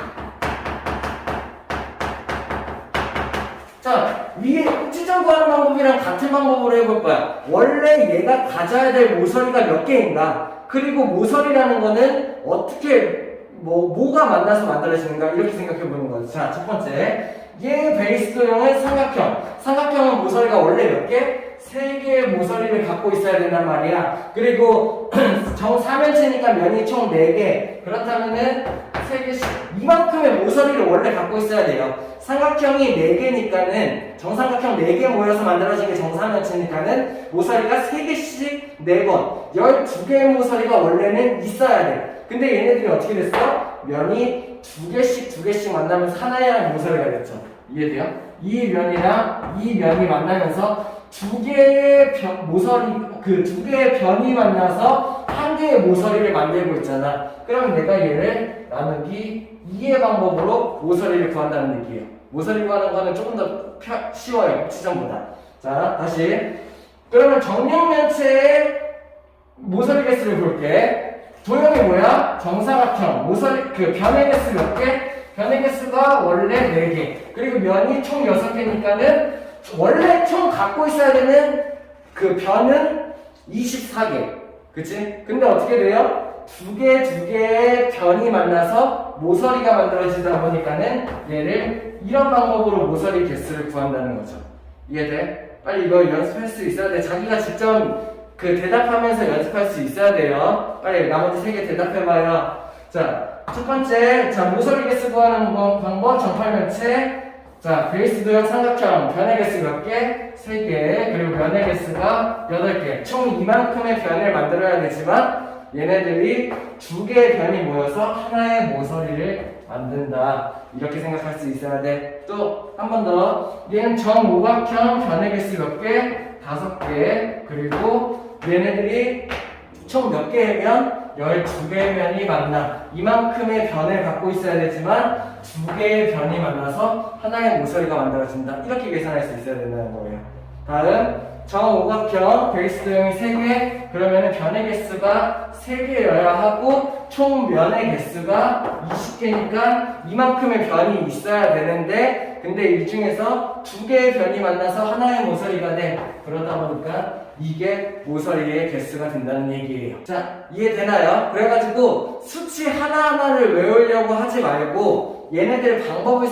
자, 위에 꼭지점 구하는 방법이랑 같은 방법으로 해볼 거야. 원래 얘가 가져야 될 모서리가 몇 개인가? 그리고 모서리라는 거는 어떻게 뭐가 만나서 만들어지는가? 이렇게 생각해 보는 거죠. 자, 첫 번째. 얘 베이스 도형은 삼각형. 삼각형은 모서리가 원래 몇 개? 3개의 모서리를 갖고 있어야 된단 말이야. 그리고 정사면체니까 면이 총 4개. 그렇다면은 3개씩 이만큼의 모서리를 원래 갖고 있어야 돼요. 삼각형이 4개니까는 정삼각형 4개 모여서 만들어진 게 정사면체니까는 모서리가 3개씩 4번 12개의 모서리가 원래는 있어야 돼. 근데 얘네들이 어떻게 됐어? 면이 2개씩 만나면서 하나의 모서리가 됐죠. 이해돼요? 이 면이랑 이 면이 만나면서 2개의 모서리, 그 2개의 변이 만나서 1개의 모서리를 만들고 있잖아. 그럼 내가 얘를 나누기 2의 방법으로 모서리를 구한다는 얘기예요. 모서리 구하는 거는 조금 더 쉬워요. 꼭지점보다. 자, 다시. 그러면 정육면체의 모서리 개수를 볼게. 도형이 뭐야? 정사각형. 모서리, 변의 개수 몇 개? 변의 개수가 원래 4개. 그리고 면이 총 6개니까는 원래 총 갖고 있어야 되는 그 변은 24개. 그치? 근데 어떻게 돼요? 2개의 변이 만나서 모서리가 만들어지다 보니까는 얘를 이런 방법으로 모서리 개수를 구한다는 거죠. 이해돼? 빨리 이거 연습할 수 있어야 돼. 자기가 직접 대답하면서 연습할 수 있어야 돼요. 빨리 나머지 3개 대답해봐요. 자, 첫 번째. 자, 모서리 개수 구하는 방법, 정팔면체. 자, 베이스 도형 삼각형, 변의 개수 몇 개? 3개. 그리고 면의 개수가 8개. 총 이만큼의 변을 만들어야 되지만, 얘네들이 2개의 변이 모여서 하나의 모서리를 만든다. 이렇게 생각할 수 있어야 돼. 또, 한 번 더. 얘는 정오각형, 변의 개수 몇 개? 5개. 그리고 얘네들이 총 몇 개면 12개의 면이 만나. 이만큼의 변을 갖고 있어야 되지만 2개의 변이 만나서 하나의 모서리가 만들어진다. 이렇게 계산할 수 있어야 된다는 거예요. 다음, 정오각형 베이스 도형이 3개. 그러면은 변의 개수가 3개여야 하고 총 면의 개수가 20개니까 이만큼의 변이 있어야 되는데, 근데 이 중에서 2개의 변이 만나서 하나의 모서리가 돼. 그러다 보니까 이게 모서리의 개수가 된다는 얘기예요. 자, 이해되나요? 그래가지고 수치 하나하나를 외우려고 하지 말고 얘네들 방법을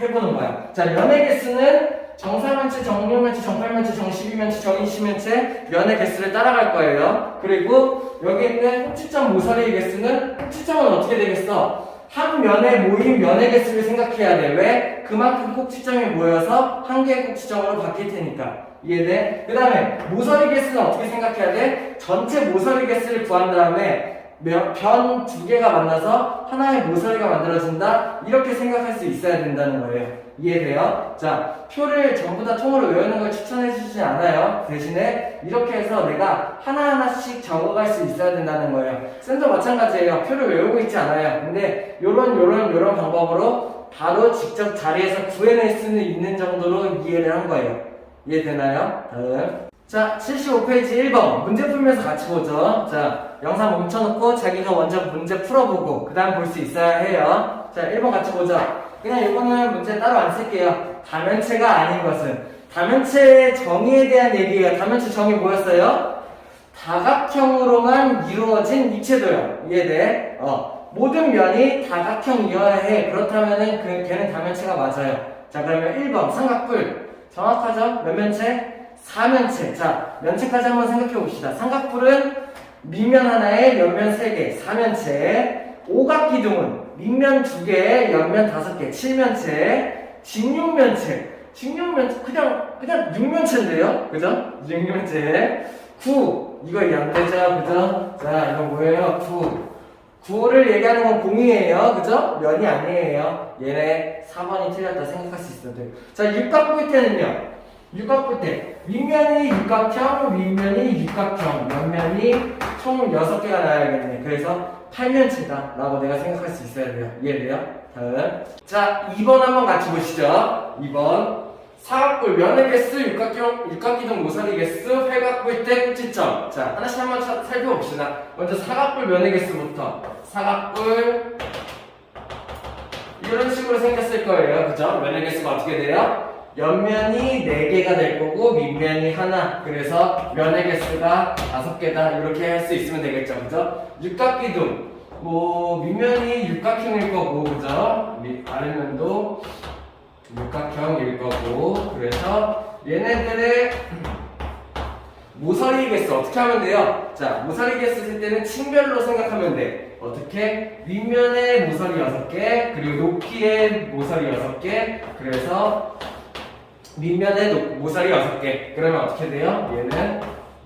해보는 거야. 자, 면의 개수는 정사면체, 정육면체, 정팔면체, 정십이면체, 정이십면체 면의 개수를 따라갈 거예요. 그리고 여기 있는 꼭지점 모서리의 개수는, 꼭지점은 어떻게 되겠어? 한 면에 모인 면의 개수를 생각해야 돼. 왜? 그만큼 꼭지점이 모여서 한 개의 꼭지점으로 바뀔 테니까. 이해돼? 그 다음에 모서리 개수는 어떻게 생각해야 돼? 전체 모서리 개수를 구한 다음에 변 2개가 만나서 하나의 모서리가 만들어진다. 이렇게 생각할 수 있어야 된다는 거예요. 이해돼요? 자, 표를 전부 다 통으로 외우는 걸 추천해 주지 않아요. 대신에 이렇게 해서 내가 하나하나씩 적어갈 수 있어야 된다는 거예요. 쌤도 마찬가지예요. 표를 외우고 있지 않아요. 근데 요런 방법으로 바로 직접 자리에서 구해낼 수는 있는 정도로 이해를 한 거예요. 이해되나요? 다음. 자, 75페이지 1번. 문제 풀면서 같이 보죠. 자, 영상 멈춰놓고 자기가 먼저 문제 풀어보고 그 다음 볼 수 있어야 해요. 자, 1번 같이 보죠. 그냥 이거는 문제 따로 안 쓸게요. 다면체가 아닌 것은. 다면체의 정의에 대한 얘기예요. 다면체 정의 뭐였어요? 다각형으로만 이루어진 입체도형. 이해돼? 모든 면이 다각형이어야 해. 그렇다면은 걔는 다면체가 맞아요. 자, 그러면 1번 삼각뿔. 정확하죠? 몇 면체? 4면체. 자, 면체까지 한번 생각해 봅시다. 삼각뿔은 밑면 하나에 옆면 3개, 4면체. 오각기둥은 밑면 2개, 옆면 5개, 7면체, 직육면체, 그냥 6면체인데요? 그죠? 6면체. 9, 이거 안 되죠? 그죠? 자, 이거 뭐예요? 9를 얘기하는 건 공이에요. 그죠? 면이 아니에요. 얘네 4번이 틀렸다 생각할 수 있어도 돼요. 자, 육각 볼 때는요. 육각 볼 때, 윗면이 육각형, 윗면이 육각형, 옆면이 총 6개가 나야겠네. 그래서 8면체다 라고 내가 생각할 수 있어야 돼요. 이해돼요? 다음. 자, 2번 한번 같이 보시죠. 2번. 사각뿔, 면의 개수, 육각기둥 모서리 개수, 팔각뿔 때 꼭지점. 자, 하나씩 한번 살펴봅시다. 먼저 사각뿔 면의 개수부터. 사각뿔, 이런 식으로 생겼을 거예요. 그죠? 면의 개수가 어떻게 돼요? 옆면이 4개가 될 거고, 밑면이 하나. 그래서 면의 개수가 5개다. 이렇게 할 수 있으면 되겠죠. 그죠? 육각기둥. 밑면이 육각형일 거고, 그죠? 아랫면도 육각형일 거고, 그래서 얘네들의 모서리 개수 어떻게 하면 돼요? 자, 모서리 개수 쓸 때는 층별로 생각하면 돼. 어떻게? 윗면에 모서리 6개, 그리고 높이에 모서리 6개, 그래서 밑면에 모서리 6개. 그러면 어떻게 돼요? 얘는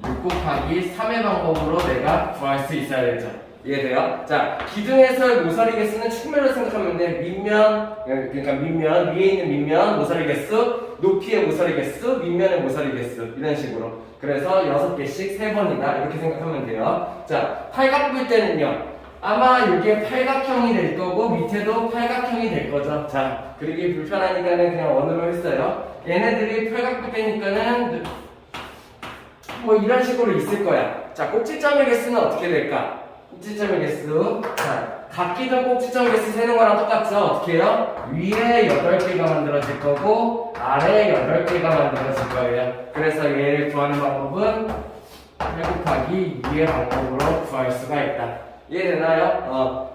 6 곱하기 3의 방법으로 내가 구할 수 있어야 되죠. 이해돼요? 자, 기둥에서의 모서리 개수는 측면으로 생각하면 돼. 밑면, 그러니까 밑면, 위에 있는 밑면, 모서리 개수, 높이의 모서리 개수, 밑면의 모서리 개수. 이런 식으로. 그래서 6개씩 3번이다. 이렇게 생각하면 돼요. 자, 팔각 볼 때는요. 아마 이게 팔각형이 될 거고, 밑에도 팔각형이 될 거죠. 자, 그리기 불편하니까는 그냥 원으로 했어요. 얘네들이 팔각 볼 때니까는 뭐 이런 식으로 있을 거야. 자, 꼭지점의 개수는 어떻게 될까? 꼭지점의 개수. 자, 각기둥 꼭지점 개수 세는 거랑 똑같죠? 어떻게 해요? 위에 8개가 만들어질 거고, 아래 8개가 만들어질 거예요. 그래서 얘를 구하는 방법은 8 곱하기 2의 방법으로 구할 수가 있다. 이해되나요?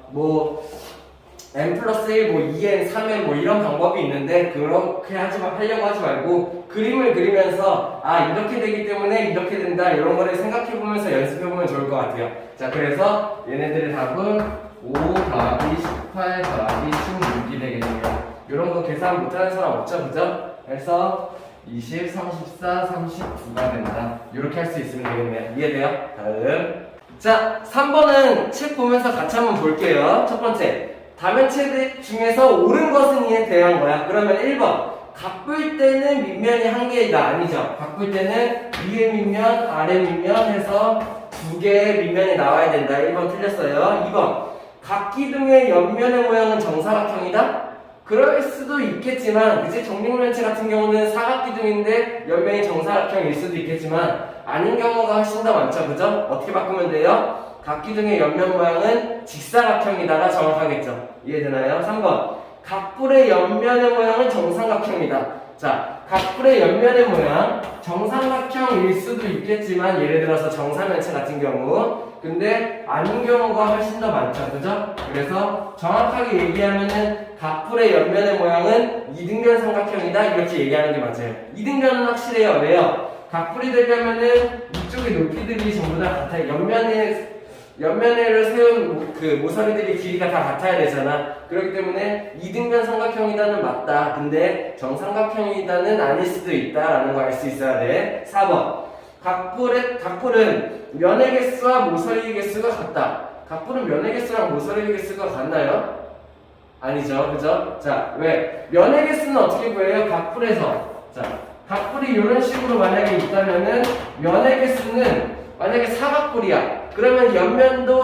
n 플러스 1, 2n, 3n 이런 방법이 있는데 그렇게 하려고 하지 말고 그림을 그리면서 이렇게 되기 때문에 이렇게 된다 이런 거를 생각해보면서 연습해보면 좋을 것 같아요. 자, 그래서 얘네들의 답은 5 더하기 18 더하기 16이 되겠네요. 이런 거 계산 못하는 사람 없죠? 그죠? 그래서 20, 34, 39가 된다. 이렇게 할 수 있으면 되겠네요. 이해돼요? 다음. 자, 3번은 책 보면서 같이 한번 볼게요. 첫 번째. 다면체 중에서 옳은 것은 이에 대한 거야. 그러면 1번. 각볼 때는 밑면이 1개가 아니죠. 각볼 때는 위에 밑면, 아래 밑면 해서 2개의 밑면이 나와야 된다. 1번 틀렸어요. 2번. 각기둥의 옆면의 모양은 정사각형이다? 그럴 수도 있겠지만, 그치? 정육면체 같은 경우는 사각기둥인데 옆면이 정사각형일 수도 있겠지만, 아닌 경우가 훨씬 더 많죠. 그죠? 어떻게 바꾸면 돼요? 각기둥의 옆면 모양은 직사각형이다가 정확하겠죠. 이해되나요? 3번. 각뿔의 옆면의 모양은 정삼각형이다. 자, 각뿔의 옆면의 모양 정삼각형일 수도 있겠지만 예를 들어서 정사면체 같은 경우 근데 아닌 경우가 훨씬 더 많죠. 그죠? 그래서 정확하게 얘기하면은 각뿔의 옆면의 모양은 이등변 삼각형이다 이렇게 얘기하는 게 맞아요. 이등변은 확실해요. 왜요? 각뿔이 되려면은 이쪽의 높이들이 전부 다 같아요. 옆면에를 세운 그 모서리들이 길이가 다 같아야 되잖아. 그렇기 때문에 이등변 삼각형이다는 맞다. 근데 정삼각형이다는 아닐 수도 있다라는 거 알 수 있어야 돼. 4번. 각뿔은 면의 개수와 모서리 개수가 같다. 각뿔은 면의 개수랑 모서리 개수가 같나요? 아니죠. 그죠? 자, 왜? 면의 개수는 어떻게 구해요? 각뿔에서. 자, 각뿔이 이런 식으로 만약에 있다면은 면의 개수는 만약에 사각뿔이야. 그러면 옆면도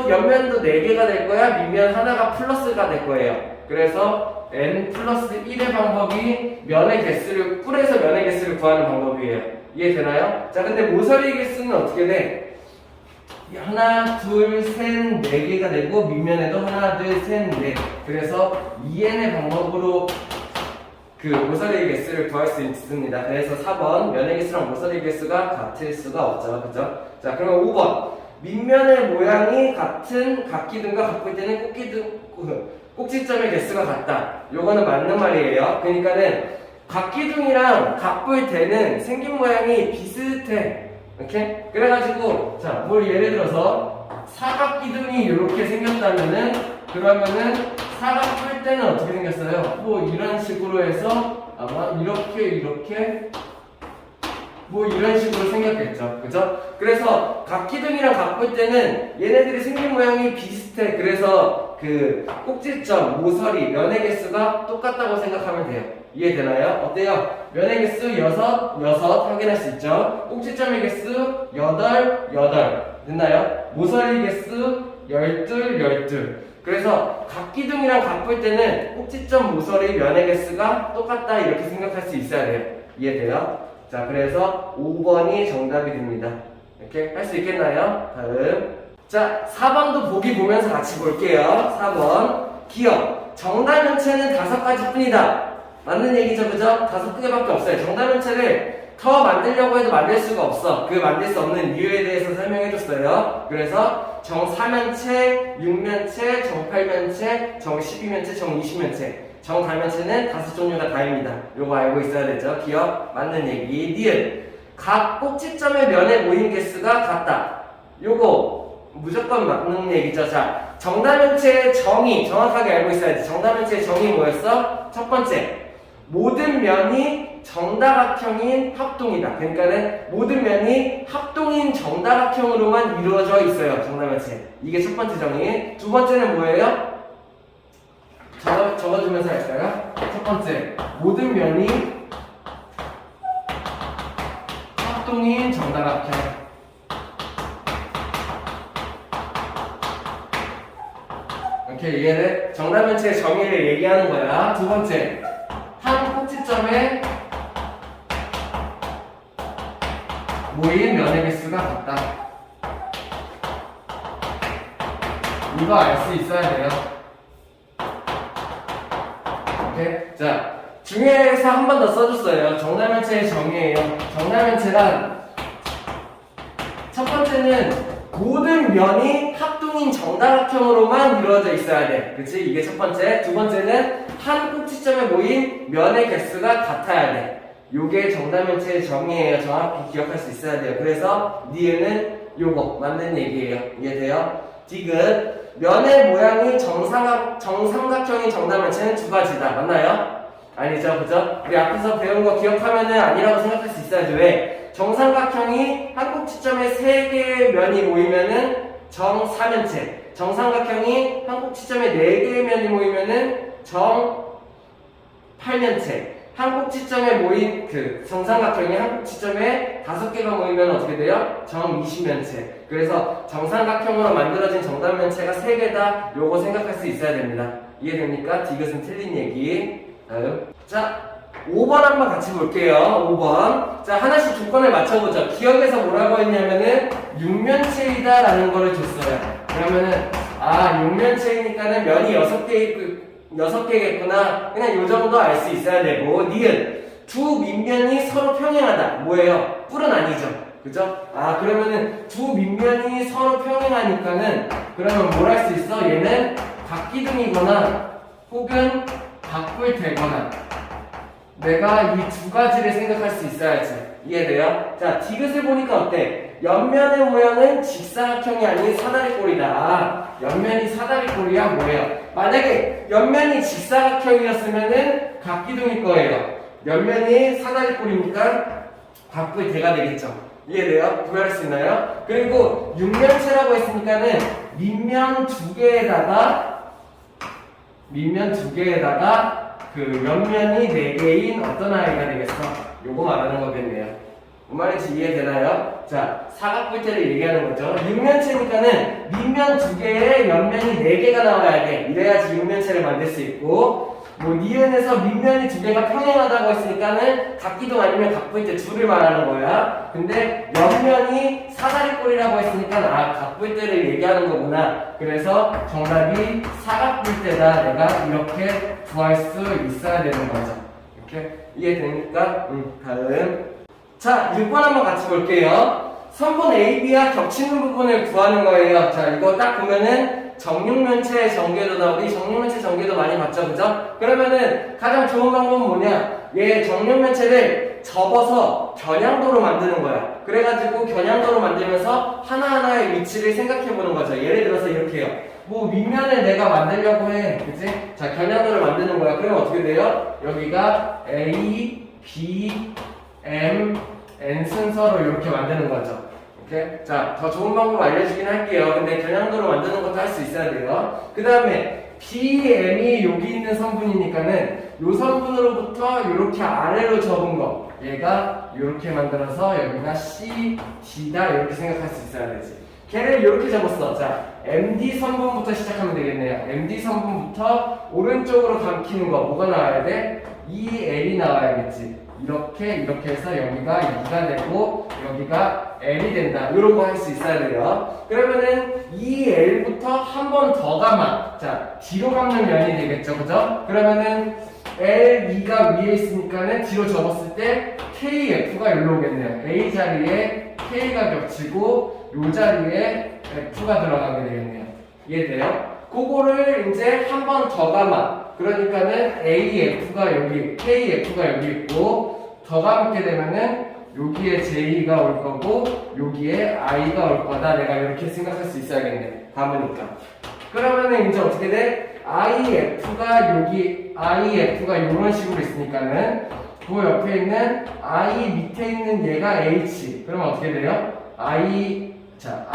4개가 될 거야. 밑면 하나가 플러스가 될 거예요. 그래서 n 플러스 1의 방법이 뿔에서 면의 개수를 구하는 방법이에요. 이해되나요? 자, 근데 모서리 개수는 어떻게 돼? 하나, 둘, 셋, 4개가 되고 밑면에도 하나, 둘, 셋, 넷. 그래서 2n의 방법으로 그 모서리 개수를 구할 수 있습니다. 그래서 4번 면의 개수랑 모서리 개수가 같을 수가 없죠. 그죠? 자, 그러면 5번 밑면의 모양이 같은 각기둥과 각볼 때는 꼭지점의 개수가 같다. 요거는 맞는 말이에요. 그러니까는 각기둥이랑 각볼 때는 생긴 모양이 비슷해. 이렇게? 그래가지고 뭘 예를 들어서 사각기둥이 이렇게 생겼다면은 그러면은 사각 뿔 때는 어떻게 생겼어요? 뭐 이런 식으로 해서 아마 이렇게 뭐 이런 식으로 생겼겠죠. 그죠? 그래서 각기둥이랑 각뿔 때는 얘네들이 생긴 모양이 비슷해. 그래서 그 꼭지점, 모서리, 면의 개수가 똑같다고 생각하면 돼요. 이해되나요? 어때요? 면의 개수 6 확인할 수 있죠. 꼭지점의 개수 8 됐나요? 모서리 개수 12 그래서 각기둥이랑 각뿔 때는 꼭지점, 모서리, 면의 개수가 똑같다 이렇게 생각할 수 있어야 돼요. 이해돼요? 자, 그래서 5번이 정답이 됩니다. 이렇게 할 수 있겠나요? 다음. 자, 4번도 보기 보면서 같이 볼게요. 4번. 기억. 정답면체는 5가지 뿐이다. 맞는 얘기죠, 그죠? 5개밖에 없어요. 정답면체를 더 만들려고 해도 만들 수가 없어. 그 만들 수 없는 이유에 대해서 설명해줬어요. 그래서 정4면체, 6면체, 정8면체, 정12면체, 정20면체. 정다면체는 5종류가 다입니다. 요거 알고 있어야 되죠. 기억, 맞는 얘기. 니은. 각 꼭지점의 면의 모임 개수가 같다. 요거 무조건 맞는 얘기죠. 자, 정다면체의 정의 정확하게 알고 있어야지. 정다면체의 정의 뭐였어? 첫 번째. 모든 면이 정다각형인 합동이다. 그러니까는 모든 면이 합동인 정다각형으로만 이루어져 있어요. 정다면체. 이게 첫 번째 정의. 두 번째는 뭐예요? 적어주면서 할까요? 첫 번째, 모든 면이 합동인 정다각형. 이렇게 이해를 정다면체의 정의를 얘기하는 거야. 두 번째, 한 꼭지점에 모인 면의 개수가 같다. 이거 알 수 있어야 돼요. 오케이? 자, 중에서 한 번 더 써줬어요. 정다면체의 정의예요. 정다면체란 첫 번째는 모든 면이 합동인 정다각형으로만 이루어져 있어야 돼. 그치? 이게 첫 번째. 두 번째는 한 꼭지점에 모인 면의 개수가 같아야 돼. 요게 정다면체의 정의예요. 정확히 기억할 수 있어야 돼요. 그래서 니은은 요거 맞는 얘기예요. 이해돼요? 디귿 면의 모양이 정삼각형인 정다면체는 2가지다. 맞나요? 아니죠, 그죠? 우리 앞에서 배운 거 기억하면은 아니라고 생각할 수 있어야죠. 왜? 정삼각형이 한 꼭지점에 3개의 면이 모이면은 정사면체. 정삼각형이 한 꼭지점에 4개의 면이 모이면은 정팔면체. 한 꼭지점에 모인 그 정삼각형이 한 꼭지점에 5개가 모이면 어떻게 돼요? 정20면체. 그래서 정삼각형으로 만들어진 정답면체가 3개다. 요거 생각할 수 있어야 됩니다. 이해됩니까? 디귿은 틀린 얘기. 다음. 자, 5번 한번 같이 볼게요. 5번. 자, 하나씩 조건을 맞춰보죠. 기억에서 뭐라고 했냐면은 6면체이다 라는 거를 줬어요. 그러면은 6면체이니까는 면이 6개겠구나. 그냥 요 정도 알 수 있어야 되고. 니은 두 밑면이 서로 평행하다. 뭐예요? 뿔은 아니죠. 그죠? 그러면은 두 밑면이 서로 평행하니까는 그러면 뭘 할 수 있어? 얘는 각기둥이거나 혹은 각뿔 되거나 내가 이 2가지를 생각할 수 있어야지. 이해돼요? 자, 디귿을 보니까 어때? 옆면의 모양은 직사각형이 아닌 사다리꼴이다. 옆면이 사다리꼴이야 뭐예요? 만약에 옆면이 직사각형이었으면은 각기둥일 거예요. 옆면이 사다리꼴이니까 각뿔 대가 되겠죠. 이해돼요? 구별할 수 있나요? 그리고 6면체라고 했으니까는 밑면 2개에다가 그 옆면이 4개인 어떤 아이가 되겠어? 요거 말하는 거겠네요. 뭔 말인지 이해되나요? 자, 사각뿔테를 얘기하는 거죠. 6면체니까는 밑면 2개에 옆면이 4개가 나와야 돼. 이래야지 6면체를 만들 수 있고, 뭐 니은에서 밑면이 2개가 평행하다고 했으니까는 각기둥 아니면 각뿔테 2를 말하는 거야. 근데 옆면이 사다리꼴이라고 했으니까 각뿔테를 얘기하는 거구나. 그래서 정답이 사각뿔테다. 내가 이렇게 구할 수 있어야 되는 거죠. 이렇게 이해됩니까? 다음. 자, 6번 한번 같이 볼게요. 선분 AB와 겹치는 부분을 구하는 거예요. 자, 이거 딱 보면은 정육면체 전개도다. 우리 정육면체 전개도 많이 봤죠, 그죠? 그러면은 가장 좋은 방법은 뭐냐? 얘 정육면체를 접어서 겨냥도로 만드는 거야. 그래가지고 겨냥도로 만들면서 하나하나의 위치를 생각해 보는 거죠. 예를 들어서 이렇게요. 뭐 윗면을 내가 만들려고 해. 그치? 자, 겨냥도를 만드는 거야. 그럼 어떻게 돼요? 여기가 A, B, M, N 순서로 이렇게 만드는 거죠. 오케이? 자, 더 좋은 방법 알려주긴 할게요. 근데 겨냥도로 만드는 것도 할 수 있어야 돼요. 그 다음에 B, M이 여기 있는 성분이니까는 요 성분으로부터 이렇게 아래로 접은 거 얘가 이렇게 만들어서 여기가 C, D다 이렇게 생각할 수 있어야 되지. 걔를 이렇게 접었어. 자, MD 성분부터 시작하면 되겠네요. MD 성분부터 오른쪽으로 감키는 거 뭐가 나와야 돼? EL이 나와야겠지. 이렇게 해서 여기가 2가 되고 여기가 L이 된다. 이런 거 할 수 있어야 돼요. 그러면은 EL부터 한 번 더 감아. 자, 뒤로 감는 면이 되겠죠. 그죠? 그러면은 L2가 위에 있으니까는 뒤로 접었을 때 KF가 여기로 오겠네요. A 자리에 K가 겹치고 요 자리에 F가 들어가게 되겠네요. 이해돼요? 그거를 이제 한 번 더 감아. 그러니까는 AF가 여기, KF가 여기 있고 더 감게 되면은 여기에 J가 올 거고 여기에 I가 올 거다. 내가 이렇게 생각할 수 있어야겠네. 감으니까. 그러면은 이제 어떻게 돼? IF가 이런 식으로 있으니까는 그 옆에 있는 I 밑에 있는 얘가 H. 그러면 어떻게 돼요? IF니까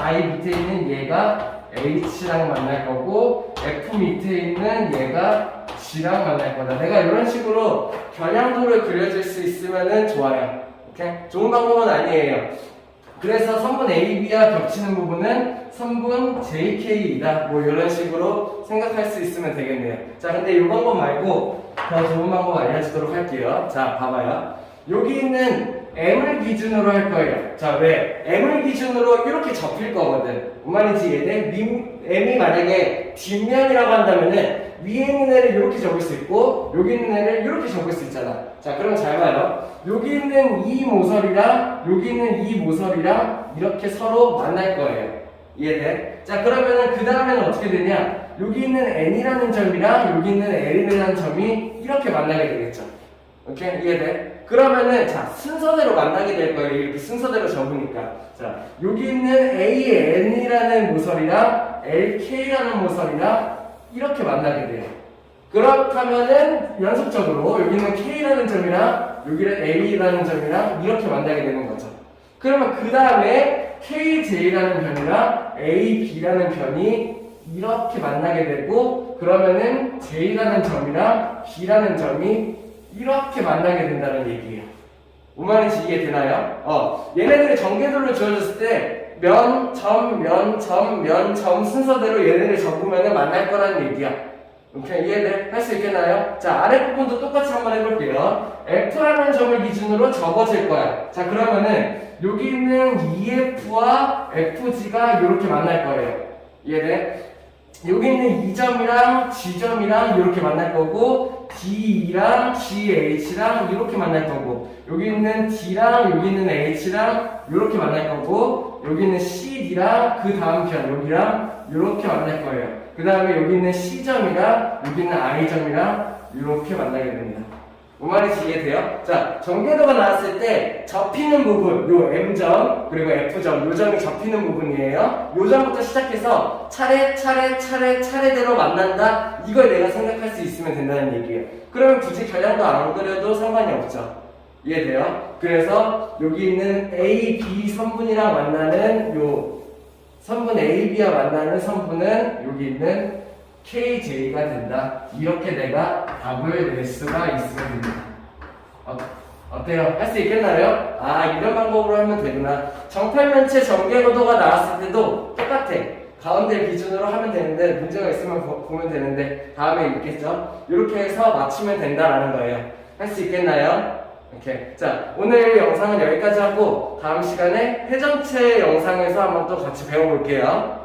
I 밑에 있는 얘가 H랑 만날 거고 F 밑에 있는 얘가 G랑 만날 거다. 내가 이런 식으로 겨냥도를 그려줄 수 있으면은 좋아요. 오케이? 좋은 방법은 아니에요. 그래서 선분 AB와 겹치는 부분은 선분 JK이다. 뭐 이런 식으로 생각할 수 있으면 되겠네요. 자, 근데 이 방법 말고 더 좋은 방법 알려주도록 할게요. 자, 봐봐요. 여기 있는 M을 기준으로 할 거예요. 자, 왜? M을 기준으로 이렇게 접힐 거거든. 뭔 말인지 이해돼? M이 만약에 뒷면이라고 한다면은 위에 있는 애를 이렇게 접을 수 있고 여기 있는 애를 이렇게 접을 수 있잖아. 자, 그럼 잘 봐요. 여기 있는 이 모서리랑 여기 있는 이 모서리랑 이렇게 서로 만날 거예요. 이해돼? 자, 그러면은 그 다음에는 어떻게 되냐? 여기 있는 N이라는 점이랑 여기 있는 L이라는 점이 이렇게 만나게 되겠죠. 오케이? 이해돼? 그러면은 자, 순서대로 만나게 될 거예요. 이렇게 순서대로 접으니까. 자, 여기 있는 AN이라는 모서리랑 LK라는 모서리랑 이렇게 만나게 돼요. 그렇다면은 연속적으로 여기 있는 K라는 점이랑 여기는 A라는 점이랑 이렇게 만나게 되는 거죠. 그러면 그 다음에 KJ라는 변이랑 AB라는 변이 이렇게 만나게 되고 그러면은 J라는 점이랑 B라는 점이 이렇게 만나게 된다는 얘기예요. 뭔 말인지 이해되나요? 얘네들이 전개도를 주어졌을 때 면, 점, 면, 점, 면, 점 순서대로 얘네를 접으면 만날 거라는 얘기야. 오케이, 이해돼? 할 수 있겠나요? 자, 아랫부분도 똑같이 한번 해볼게요. F라는 점을 기준으로 접어질 거야. 자, 그러면은 여기 있는 EF와 FG가 이렇게 만날 거예요. 이해돼? 여기 있는 이 점이랑 G점이랑 이렇게 만날 거고 DE랑 GH랑 이렇게 만날 거고 여기 있는 D랑 여기 있는 H랑 이렇게 만날 거고 여기 있는 CD랑 그 다음 편 여기랑 이렇게 만날 거예요. 그 다음에 여기 있는 C점이랑 여기 있는 I점이랑 이렇게 만나게 됩니다. 뭔 말인지 이해돼요? 자, 전개도가 나왔을 때 접히는 부분, 요 M점 그리고 F점, 요 점이 접히는 부분이에요. 요 점부터 시작해서 차례대로 만난다. 이걸 내가 생각할 수 있으면 된다는 얘기예요. 그러면 굳이 겨냥도 안 그려도 상관이 없죠. 이해돼요? 그래서 여기 있는 A, B 선분이랑 만나는 요 선분 A, B와 만나는 선분은 여기 있는 KJ가 된다. 이렇게 내가 답을 낼 수가 있으면 됩니다. 어때요? 할 수 있겠나요? 이런 방법으로 하면 되구나. 정팔면체 전개도가 나왔을 때도 똑같아. 가운데 기준으로 하면 되는데 문제가 있으면 보면 되는데 다음에 있겠죠? 이렇게 해서 맞추면 된다라는 거예요. 할 수 있겠나요? 오케이. 자, 오늘 영상은 여기까지 하고 다음 시간에 회전체 영상에서 한번 또 같이 배워볼게요.